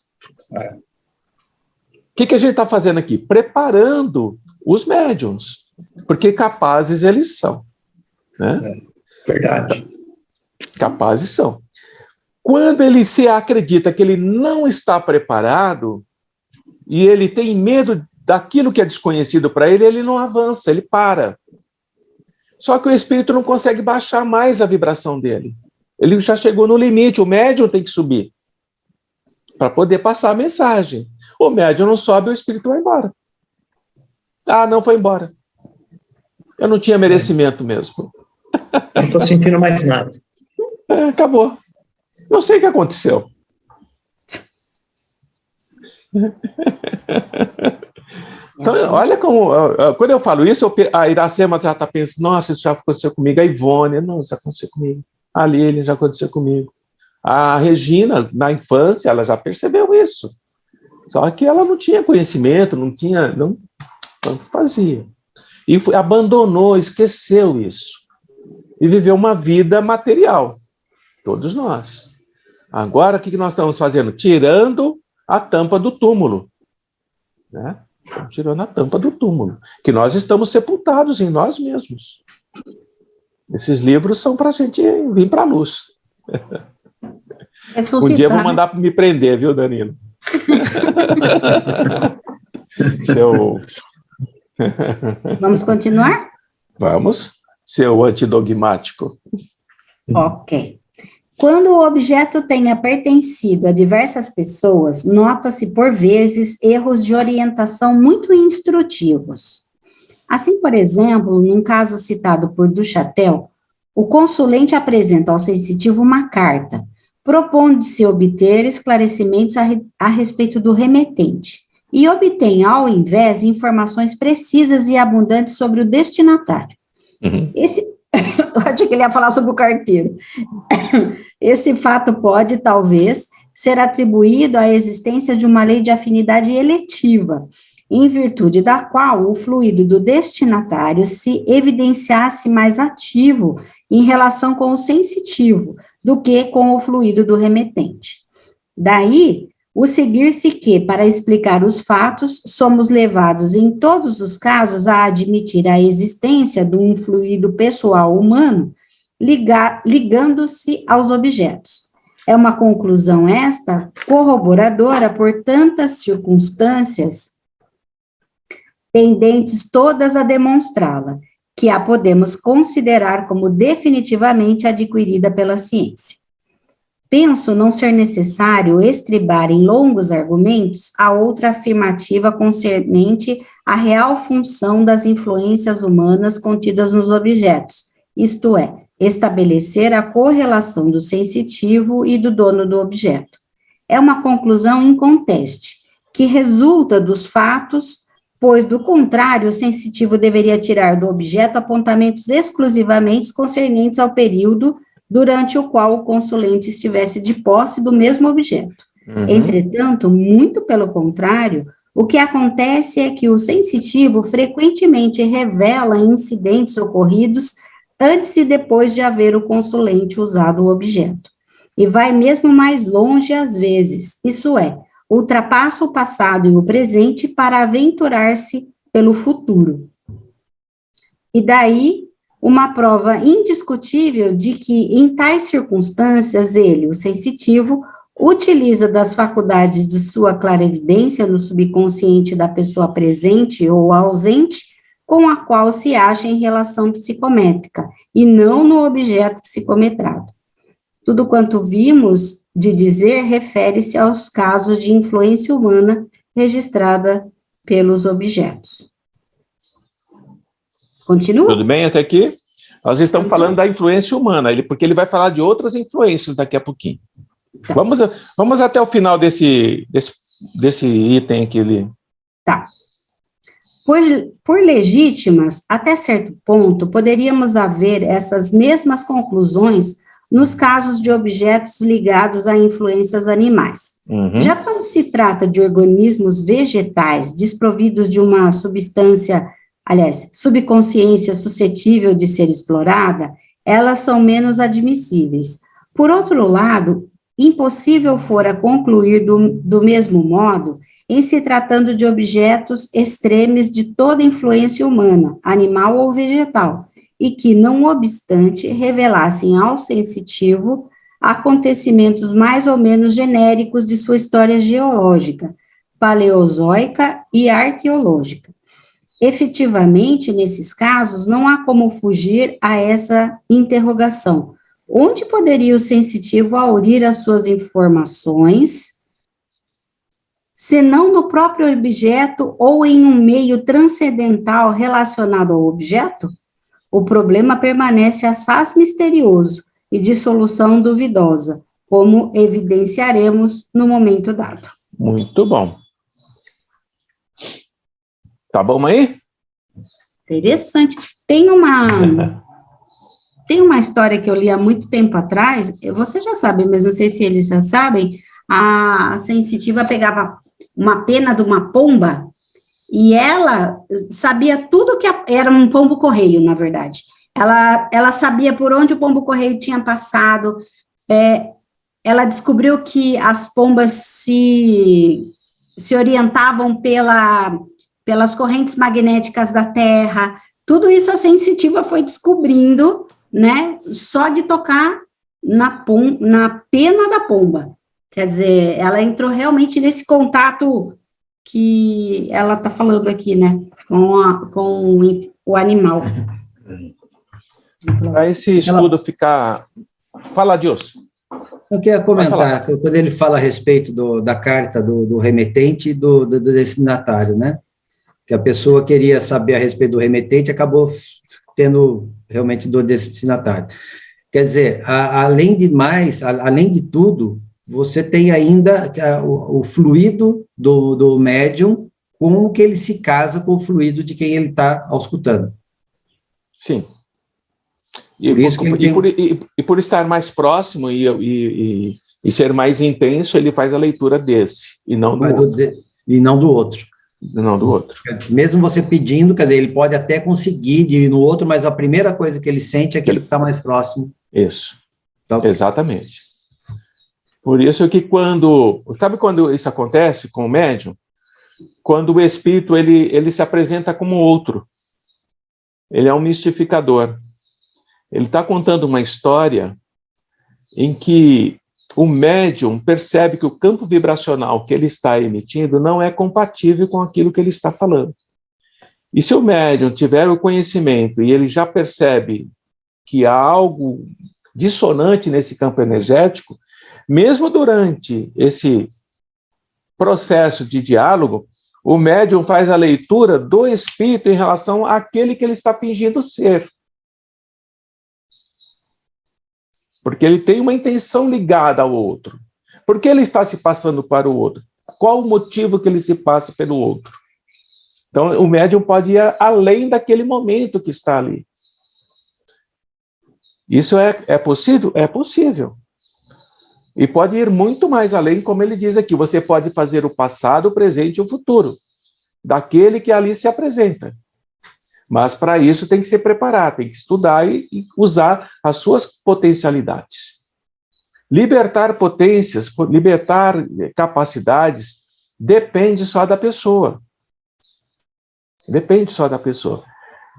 O que a gente está fazendo aqui? Preparando os médiums, porque capazes eles são. Né? Verdade. Capazes são. Quando ele se acredita que ele não está preparado e ele tem medo daquilo que é desconhecido para ele, ele não avança, ele para. Só que o espírito não consegue baixar mais a vibração dele. Ele já chegou no limite, o médium tem que subir para poder passar a mensagem. O médium não sobe, o espírito vai embora. Não foi embora. Eu não tinha merecimento mesmo. Não estou sentindo mais nada. Acabou. Não sei o que aconteceu. Então, olha como... Quando eu falo isso, a Iracema já está pensando, nossa, isso já aconteceu comigo. A Ivone, não, isso já aconteceu comigo. A Lília, já aconteceu comigo. A Regina, na infância, ela já percebeu isso. Só que ela não tinha conhecimento, não fazia. E abandonou, esqueceu isso. E viveu uma vida material. Todos nós. Agora, o que nós estamos fazendo? Tirando a tampa do túmulo. Né? Estamos tirando a tampa do túmulo, que nós estamos sepultados em nós mesmos. Esses livros são para a gente vir para a luz. Um dia vão mandar me prender, viu, Danilo? Vamos continuar? Vamos, seu antidogmático. Ok. Quando o objeto tenha pertencido a diversas pessoas, nota-se, por vezes, erros de orientação muito instrutivos. Assim, por exemplo, num caso citado por Duchatel, o consulente apresenta ao sensitivo uma carta, propondo-se obter esclarecimentos a respeito do remetente, e obtém, ao invés, informações precisas e abundantes sobre o destinatário. Eu achei que ele ia falar sobre o carteiro. Esse fato pode, talvez, ser atribuído à existência de uma lei de afinidade eletiva, em virtude da qual o fluido do destinatário se evidenciasse mais ativo em relação com o sensitivo do que com o fluido do remetente. Daí, o seguir-se que, para explicar os fatos, somos levados, em todos os casos, a admitir a existência de um fluido pessoal humano ligando-se aos objetos. É uma conclusão esta corroboradora por tantas circunstâncias tendentes todas a demonstrá-la, que a podemos considerar como definitivamente adquirida pela ciência. Penso não ser necessário estribar em longos argumentos a outra afirmativa concernente à real função das influências humanas contidas nos objetos, isto é, estabelecer a correlação do sensitivo e do dono do objeto. É uma conclusão inconteste, que resulta dos fatos, pois, do contrário, o sensitivo deveria tirar do objeto apontamentos exclusivamente concernentes ao período durante o qual o consulente estivesse de posse do mesmo objeto. Entretanto, muito pelo contrário, o que acontece é que o sensitivo frequentemente revela incidentes ocorridos antes e depois de haver o consulente usado o objeto. E vai mesmo mais longe às vezes, isso é, ultrapassa o passado e o presente para aventurar-se pelo futuro. E daí, uma prova indiscutível de que, em tais circunstâncias, ele, o sensitivo, utiliza das faculdades de sua clarevidência no subconsciente da pessoa presente ou ausente, com a qual se acha em relação psicométrica, e não no objeto psicometrado. Tudo quanto vimos de dizer refere-se aos casos de influência humana registrada pelos objetos. Continua? Tudo bem até aqui? Nós estamos falando da influência humana, porque ele vai falar de outras influências daqui a pouquinho. Tá. Vamos até o final desse item que ele... Tá. Por legítimas, até certo ponto, poderíamos haver essas mesmas conclusões nos casos de objetos ligados a influências animais. Já quando se trata de organismos vegetais desprovidos de uma substância, aliás, subconsciência suscetível de ser explorada, elas são menos admissíveis. Por outro lado, impossível fora concluir do mesmo modo em se tratando de objetos extremes de toda influência humana, animal ou vegetal, e que, não obstante, revelassem ao sensitivo acontecimentos mais ou menos genéricos de sua história geológica, paleozoica e arqueológica. Efetivamente, nesses casos, não há como fugir a essa interrogação. Onde poderia o sensitivo aurir as suas informações, senão no próprio objeto ou em um meio transcendental relacionado ao objeto? O problema permanece assaz misterioso e de solução duvidosa, como evidenciaremos no momento dado. Muito bom. Tá bom aí? Interessante. Tem uma história que eu li há muito tempo atrás, você já sabe, mas não sei se eles já sabem, a sensitiva pegava uma pena de uma pomba e ela sabia tudo que era um pombo-correio, na verdade. Ela sabia por onde o pombo-correio tinha passado, ela descobriu que as pombas se orientavam pelas correntes magnéticas da Terra. Tudo isso a sensitiva foi descobrindo, né, só de tocar na pena da pomba. Quer dizer, ela entrou realmente nesse contato que ela está falando aqui, né, com o animal. Para esse estudo ficar... Fala, Dilson. Eu queria comentar, quando ele fala a respeito da carta do remetente e do destinatário, né? Que a pessoa queria saber a respeito do remetente, acabou tendo realmente do destinatário. Quer dizer, além de tudo, você tem ainda o fluido do médium, como que ele se casa com o fluido de quem ele está auscultando. Sim. E por estar mais próximo e ser mais intenso, ele faz a leitura desse, e não do outro. E não do outro. Não do outro. Mesmo você pedindo, quer dizer, ele pode até conseguir ir no outro, mas a primeira coisa que ele sente é que ele está mais próximo. Isso. Tá, okay. Exatamente. Por isso que sabe quando isso acontece com o médium? Quando o espírito, ele se apresenta como outro. Ele é um mistificador. Ele está contando uma história em que o médium percebe que o campo vibracional que ele está emitindo não é compatível com aquilo que ele está falando. E se o médium tiver o conhecimento e ele já percebe que há algo dissonante nesse campo energético, mesmo durante esse processo de diálogo, o médium faz a leitura do espírito em relação àquele que ele está fingindo ser. Porque ele tem uma intenção ligada ao outro. Por que ele está se passando para o outro? Qual o motivo que ele se passa pelo outro? Então, o médium pode ir além daquele momento que está ali. Isso é possível? É possível. E pode ir muito mais além, como ele diz aqui. Você pode fazer o passado, o presente e o futuro daquele que ali se apresenta. Mas, para isso, tem que se preparar, tem que estudar e usar as suas potencialidades. Libertar potências, libertar capacidades, depende só da pessoa. Depende só da pessoa.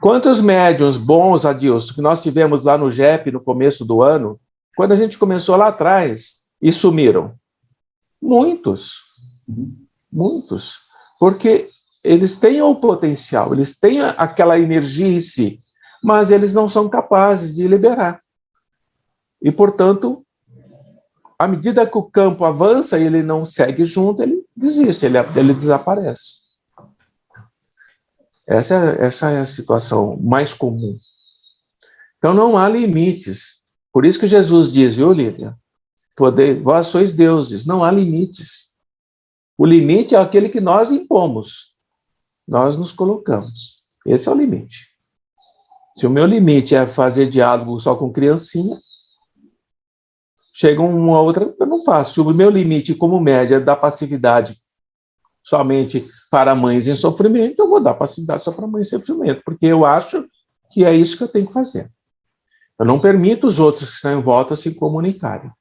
Quantos médiuns bons, Adilson, que nós tivemos lá no JEP no começo do ano, quando a gente começou lá atrás, e sumiram? Muitos. Muitos. Porque eles têm o potencial, eles têm aquela energia em si, mas eles não são capazes de liberar. E, portanto, à medida que o campo avança e ele não segue junto, ele desiste, ele desaparece. Essa é a situação mais comum. Então, não há limites. Por isso que Jesus diz, viu, Lívia? Vós sois deuses, não há limites. O limite é aquele que nós impomos. Nós nos colocamos. Esse é o limite. Se o meu limite é fazer diálogo só com criancinha, chega uma outra, eu não faço. Se o meu limite como média é dar passividade somente para mães em sofrimento, eu vou dar passividade só para mães em sofrimento, porque eu acho que é isso que eu tenho que fazer. Eu não permito os outros que estão em volta se comunicarem.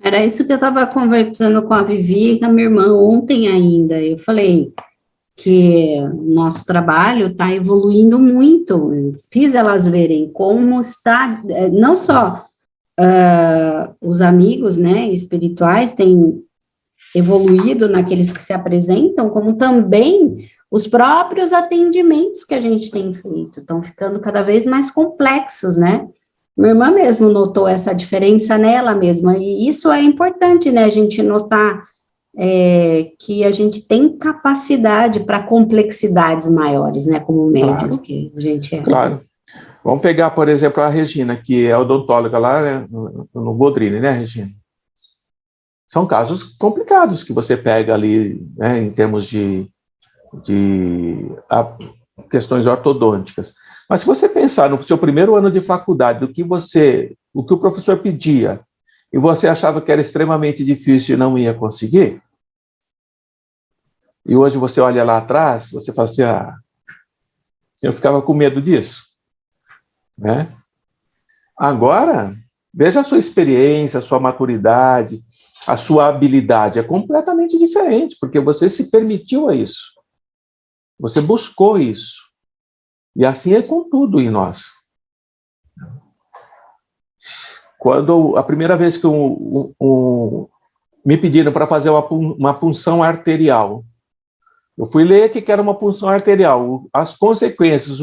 Era isso que eu estava conversando com a Vivi e com a minha irmã ontem ainda. Eu falei que nosso trabalho está evoluindo muito. Eu fiz elas verem como está, não só os amigos, né, espirituais têm evoluído naqueles que se apresentam, como também os próprios atendimentos que a gente tem feito. Estão ficando cada vez mais complexos, né? Minha irmã mesmo notou essa diferença nela mesma, e isso é importante, né, a gente notar que a gente tem capacidade para complexidades maiores, né, como médios, claro, que a gente é. Claro. Vamos pegar, por exemplo, a Regina, que é odontóloga lá, né, no Bodrini, né, Regina? São casos complicados que você pega ali, né, em termos de questões ortodônticas. Mas se você pensar no seu primeiro ano de faculdade, o que o professor pedia, e você achava que era extremamente difícil e não ia conseguir, e hoje você olha lá atrás, você fala assim, eu ficava com medo disso. Né? Agora, veja a sua experiência, a sua maturidade, a sua habilidade é completamente diferente, porque você se permitiu a isso. Você buscou isso. E assim é com tudo em nós. Quando a primeira vez que me pediram para fazer uma punção arterial, eu fui ler o que era uma punção arterial, as consequências,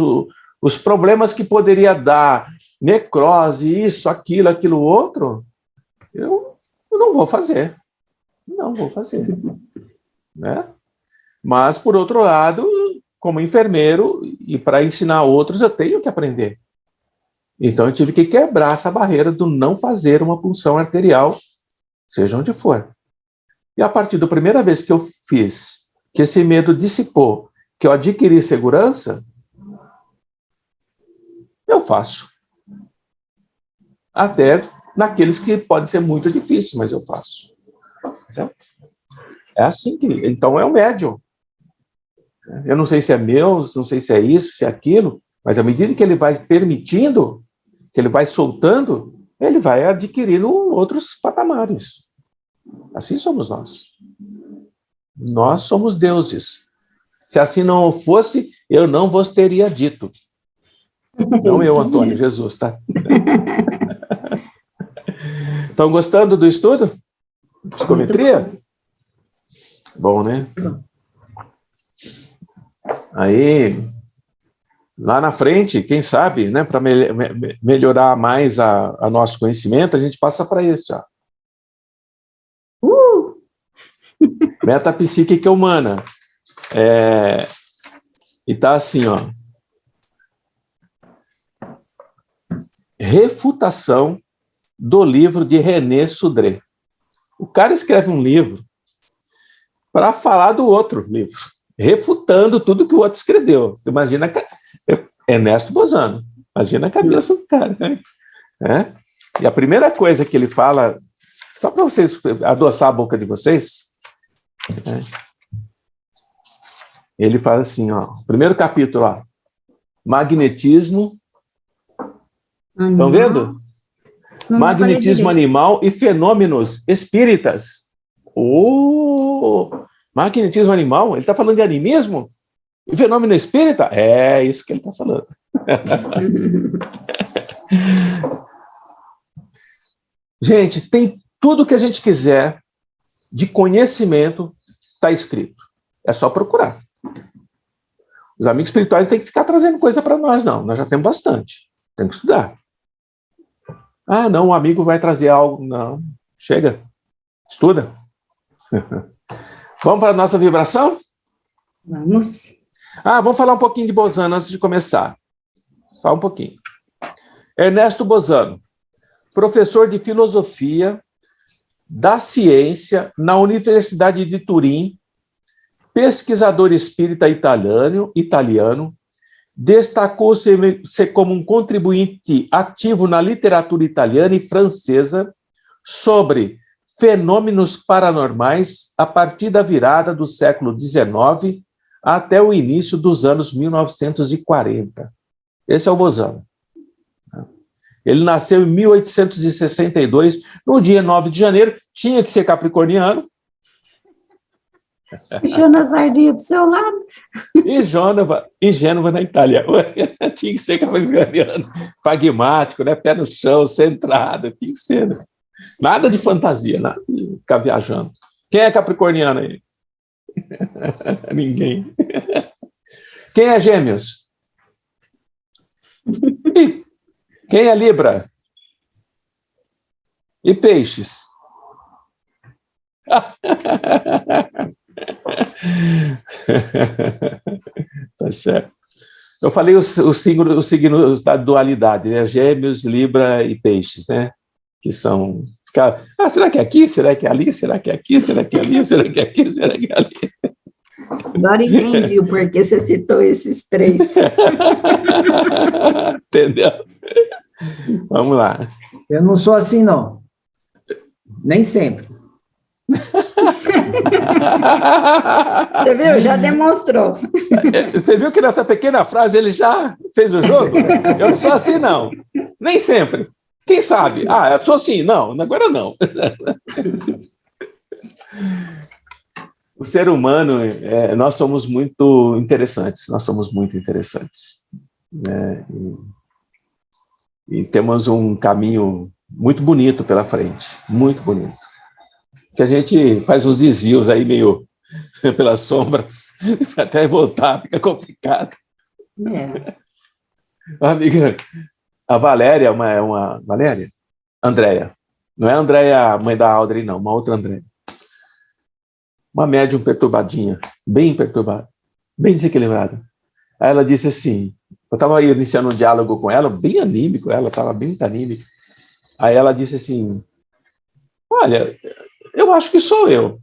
os problemas que poderia dar, necrose, isso, aquilo, outro, eu não vou fazer. Não vou fazer. Né? Mas, por outro lado, como enfermeiro, e para ensinar outros, eu tenho que aprender. Então, eu tive que quebrar essa barreira do não fazer uma punção arterial, seja onde for. E a partir da primeira vez que eu fiz, que esse medo dissipou, que eu adquiri segurança, eu faço. Até naqueles que podem ser muito difíceis, mas eu faço. É assim que... Então, é o médium. Eu não sei se é meu, não sei se é isso, se é aquilo, mas à medida que ele vai permitindo, que ele vai soltando, ele vai adquirindo outros patamares. Assim somos nós. Nós somos deuses. Se assim não fosse, eu não vos teria dito. Não eu, Antônio, Jesus, tá? Estão gostando do estudo? Psicometria? Bom, né? Aí, lá na frente, quem sabe, né, para melhorar mais a nosso conhecimento, a gente passa para esse, ó. Metapsíquica humana. E tá assim, ó. Refutação do livro de René Sudré. O cara escreve um livro para falar do outro livro, refutando tudo que o outro escreveu. Você imagina, Ernesto Bozano, imagina a cabeça do cara, né? E a primeira coisa que ele fala, só para vocês adoçar a boca de vocês, ele fala assim, ó, primeiro capítulo, ó, magnetismo, estão vendo? Magnetismo animal e fenômenos espíritas. Magnetismo animal? Ele está falando de animismo? E fenômeno espírita? É isso que ele está falando. Gente, tem tudo que a gente quiser de conhecimento, está escrito. É só procurar. Os amigos espirituais não têm que ficar trazendo coisa para nós, não. Nós já temos bastante. Temos que estudar. Ah, não, um amigo vai trazer algo. Não, chega. Estuda. Vamos para a nossa vibração? Vamos. Vamos falar um pouquinho de Bozano antes de começar. Só um pouquinho. Ernesto Bozano, professor de filosofia da ciência na Universidade de Turim, pesquisador espírita italiano, destacou-se como um contribuinte ativo na literatura italiana e francesa sobre fenômenos paranormais a partir da virada do século XIX até o início dos anos 1940. Esse é o Bozano. Ele nasceu em 1862, no dia 9 de janeiro, tinha que ser capricorniano. Puxando a sardinha do seu lado. E Gênova, na Itália. Tinha que ser capricorniano, pragmático, né? Pé no chão, centrado, tinha que ser. Né? Nada de fantasia, nada de ficar viajando. Quem é capricorniano aí? Ninguém. Quem é Gêmeos? E quem é Libra? E Peixes? Tá certo. Eu falei os signos da dualidade, né? Gêmeos, Libra e Peixes, né? Que são... será que é aqui? Será que é ali? Será que é aqui? Será que é ali? Será que é aqui? Será que é ali? Agora entendi o porquê você citou esses três. Entendeu? Vamos lá. Eu não sou assim, não. Nem sempre. Você viu? Já demonstrou. Você viu que nessa pequena frase ele já fez o jogo? Eu não sou assim, não. Nem sempre. Quem sabe? Eu sou assim. Não, agora não. O ser humano, nós somos muito interessantes, né? E temos um caminho muito bonito pela frente, muito bonito. Que a gente faz uns desvios aí meio pelas sombras, até voltar fica complicado. Amiga, a Valéria é uma Valéria? Andréia. Não é a Andréia, mãe da Audrey, não, uma outra Andréia. Uma médium perturbadinha, bem perturbada, bem desequilibrada. Aí ela disse assim, eu estava iniciando um diálogo com ela, bem anímico, ela estava bem anímica. Aí ela disse assim, olha, eu acho que sou eu.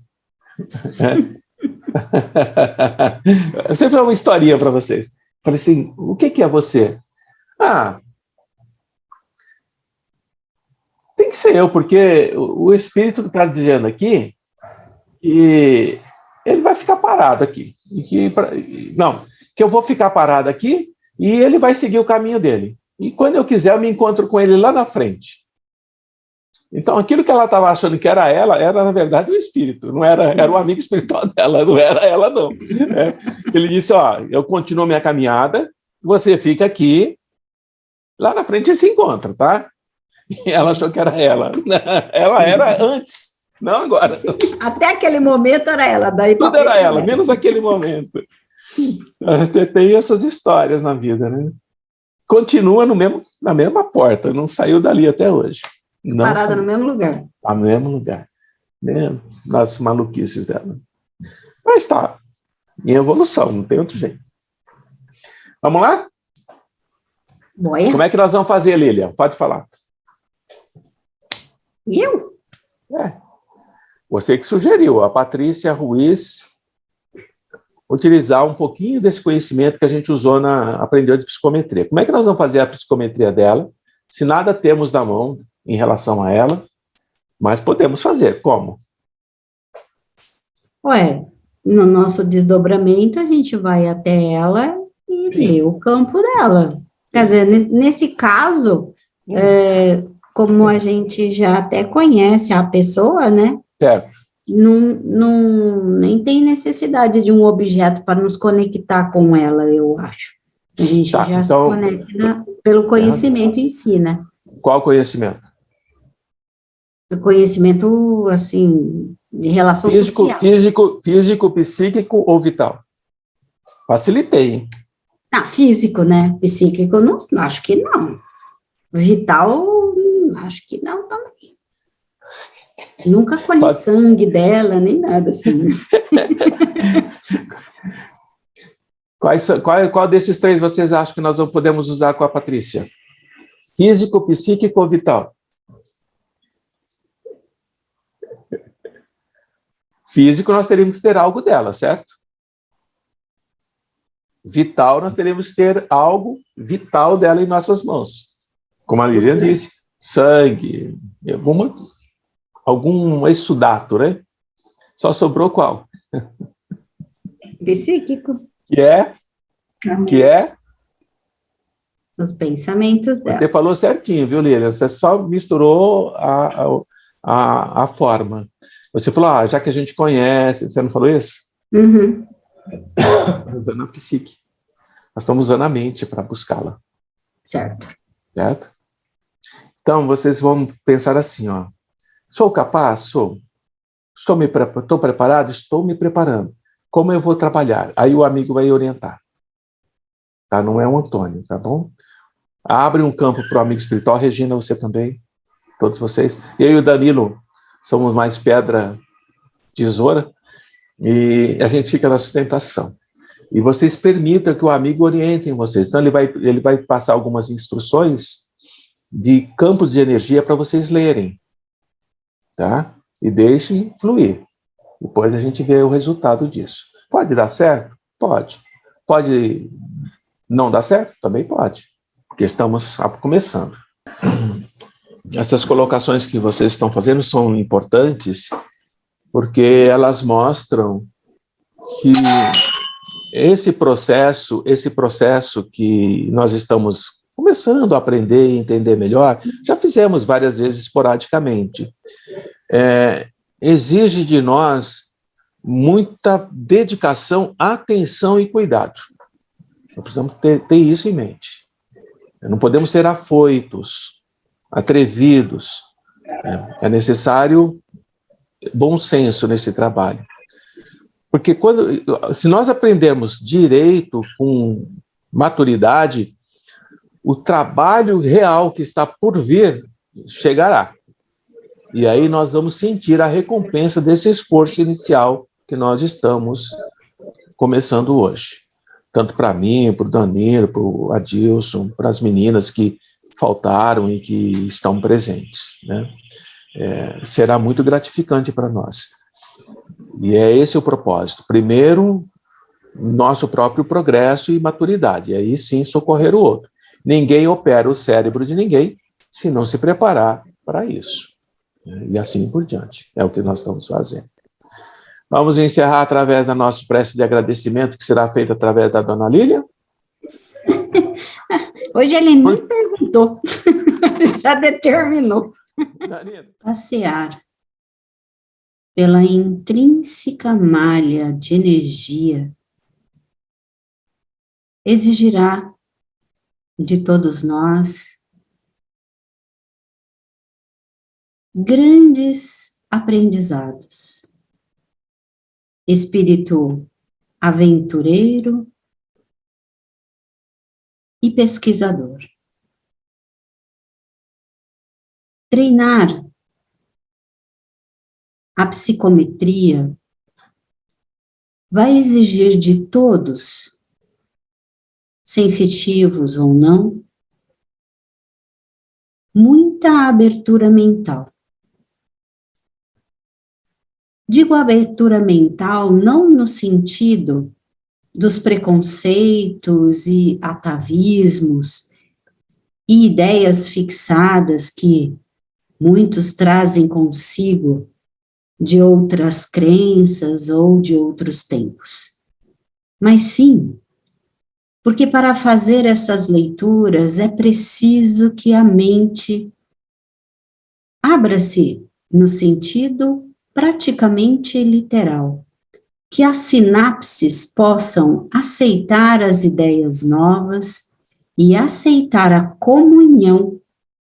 Eu sempre uma historinha para vocês. Falei assim, o que é você? Tem que ser eu, porque o Espírito está dizendo aqui que ele vai ficar parado aqui. Que eu vou ficar parado aqui e ele vai seguir o caminho dele. E quando eu quiser, eu me encontro com ele lá na frente. Então, aquilo que ela estava achando que era ela, era, na verdade, o Espírito. Não era o amigo espiritual dela, não era ela, não. Ele disse, eu continuo minha caminhada, você fica aqui, lá na frente se encontra, tá? E ela achou que era ela. Ela era antes. Não agora. Até aquele momento era ela. Daí tudo era ela, menos aquele momento. Tem essas histórias na vida, né? Continua na mesma porta, não saiu dali até hoje. Não parada saiu. no mesmo lugar. No mesmo lugar. Né? Nas maluquices dela. Mas está em evolução, não tem outro jeito. Vamos lá? Boia. Como é que nós vamos fazer, Lília? Pode falar. Eu? Você que sugeriu, a Patrícia Ruiz, utilizar um pouquinho desse conhecimento que a gente usou aprendeu de psicometria. Como é que nós vamos fazer a psicometria dela, se nada temos na mão em relação a ela, mas podemos fazer. Como? No nosso desdobramento, a gente vai até ela e lê o campo dela. Quer dizer, nesse caso, como a gente já até conhece a pessoa, né? Certo. Nem tem necessidade de um objeto para nos conectar com ela, eu acho. A gente já se conecta pelo conhecimento em si, né? Qual conhecimento? O conhecimento, assim, de relação social. Físico, psíquico ou vital? Facilitei, hein? Físico, né? Psíquico, não, acho que não. Vital, acho que não também. Nunca colhi sangue dela, nem nada assim. Qual desses três vocês acham que nós podemos usar com a Patrícia? Físico, psíquico ou vital? Físico, nós teríamos que ter algo dela, certo? Vital, nós teríamos que ter algo vital dela em nossas mãos. Como a Lilian disse, sangue, algum exudato, né? Só sobrou qual? Psíquico. Que é? Os pensamentos dela. Você falou certinho, viu, Lilian? Você só misturou a forma. Você falou, já que a gente conhece, você não falou isso? Uhum. Usando a psique. Nós estamos usando a mente para buscá-la. Certo. Certo? Então, vocês vão pensar assim, sou capaz? Sou. Estou preparado? Estou me preparando. Como eu vou trabalhar? Aí o amigo vai orientar. Tá? Não é o Antônio, tá bom? Abre um campo para o amigo espiritual. Regina, você também. Todos vocês. Eu e o Danilo somos mais pedra, tesoura. E a gente fica na sustentação. E vocês permitam que o amigo oriente vocês. Então, ele vai passar algumas instruções de campos de energia para vocês lerem. Tá? E deixem fluir. Depois a gente vê o resultado disso. Pode dar certo? Pode. Pode não dar certo? Também pode. Porque estamos começando. Essas colocações que vocês estão fazendo são importantes porque elas mostram que esse processo que nós estamos começando a aprender e entender melhor, já fizemos várias vezes esporadicamente. exige de nós muita dedicação, atenção e cuidado. Nós precisamos ter isso em mente. Não podemos ser afoitos, atrevidos. É necessário bom senso nesse trabalho. Porque se nós aprendermos direito com maturidade, o trabalho real que está por vir chegará. E aí nós vamos sentir a recompensa desse esforço inicial que nós estamos começando hoje. Tanto para mim, para o Danilo, para o Adilson, para as meninas que faltaram e que estão presentes, né? Será muito gratificante para nós. E é esse o propósito. Primeiro, nosso próprio progresso e maturidade, e aí sim socorrer o outro. Ninguém opera o cérebro de ninguém se não se preparar para isso. E assim por diante. É o que nós estamos fazendo. Vamos encerrar através da nossa prece de agradecimento, que será feita através da dona Lília. Hoje ele nem perguntou, já determinou. Passear pela intrínseca malha de energia exigirá de todos nós grandes aprendizados. Espírito aventureiro e pesquisador. Treinar a psicometria vai exigir de todos, sensitivos ou não, muita abertura mental. Digo abertura mental não no sentido dos preconceitos e atavismos e ideias fixadas que muitos trazem consigo de outras crenças ou de outros tempos. Mas sim, porque para fazer essas leituras é preciso que a mente abra-se no sentido praticamente literal, que as sinapses possam aceitar as ideias novas e aceitar a comunhão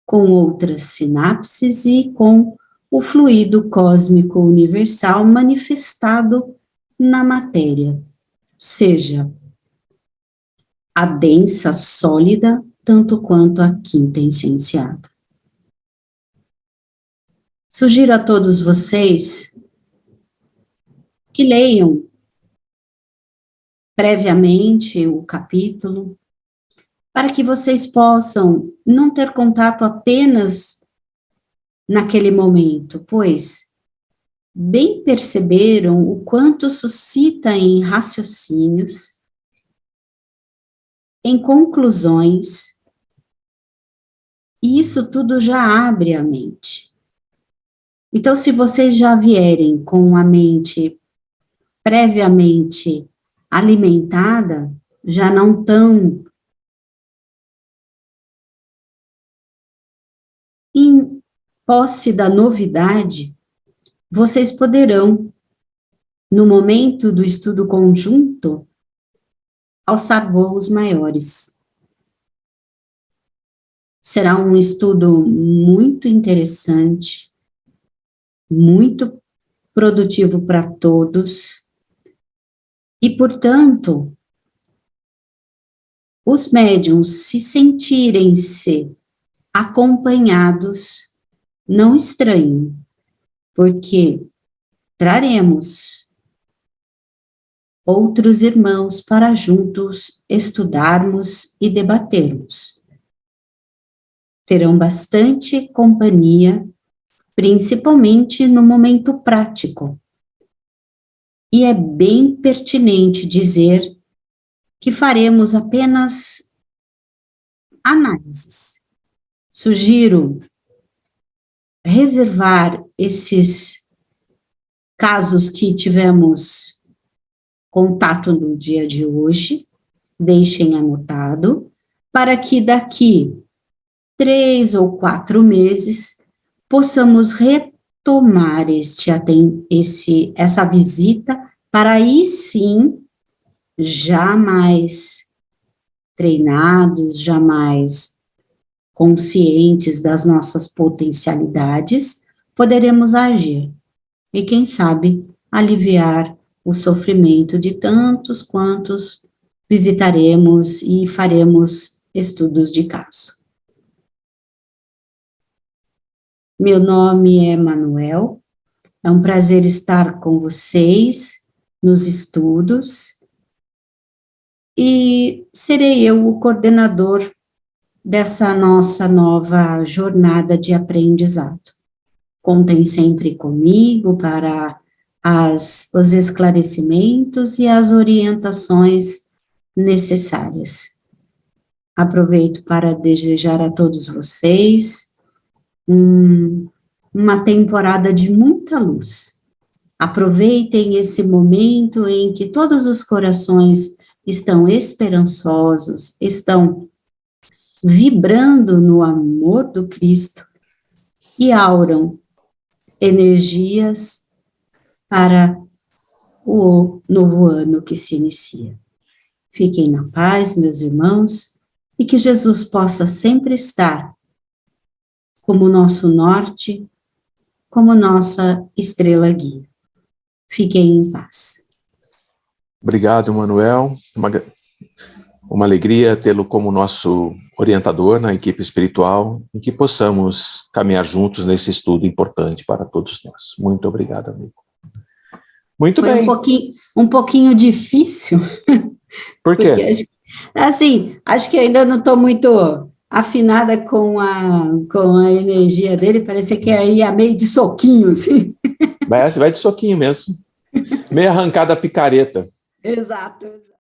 com outras sinapses e com o fluido cósmico universal manifestado na matéria, seja a densa sólida, tanto quanto a quinta essenciada. Sugiro a todos vocês que leiam previamente o capítulo, para que vocês possam não ter contato apenas naquele momento, pois bem perceberam o quanto suscita em raciocínios, em conclusões, e isso tudo já abre a mente. Então, se vocês já vierem com a mente previamente alimentada, já não tão em posse da novidade, vocês poderão, no momento do estudo conjunto, alçar voos maiores. Será um estudo muito interessante, muito produtivo para todos, e, portanto, os médiuns, se sentirem-se acompanhados, não estranhem, porque traremos outros irmãos para juntos estudarmos e debatermos. Terão bastante companhia, principalmente no momento prático. E é bem pertinente dizer que faremos apenas análises. Sugiro reservar esses casos que tivemos contato no dia de hoje, deixem anotado, para que daqui 3 ou 4 meses possamos tomar essa visita para aí sim, jamais treinados, jamais conscientes das nossas potencialidades, poderemos agir. E quem sabe aliviar o sofrimento de tantos quantos visitaremos e faremos estudos de caso. Meu nome é Manuel, é um prazer estar com vocês nos estudos e serei eu o coordenador dessa nossa nova jornada de aprendizado. Contem sempre comigo para os esclarecimentos e as orientações necessárias. Aproveito para desejar a todos vocês uma temporada de muita luz. Aproveitem esse momento em que todos os corações estão esperançosos, estão vibrando no amor do Cristo e auram energias para o novo ano que se inicia. Fiquem na paz, meus irmãos, e que Jesus possa sempre estar como nosso norte, como nossa estrela guia. Fiquem em paz. Obrigado, Manuel. Uma alegria tê-lo como nosso orientador na equipe espiritual e que possamos caminhar juntos nesse estudo importante para todos nós. Muito obrigado, amigo. Muito Foi bem. Um pouquinho difícil. Por quê? Assim, acho que ainda não estou muito afinada com a energia dele, parece que ia meio de soquinho, assim. Vai de soquinho mesmo. Meio arrancada a picareta. Exato.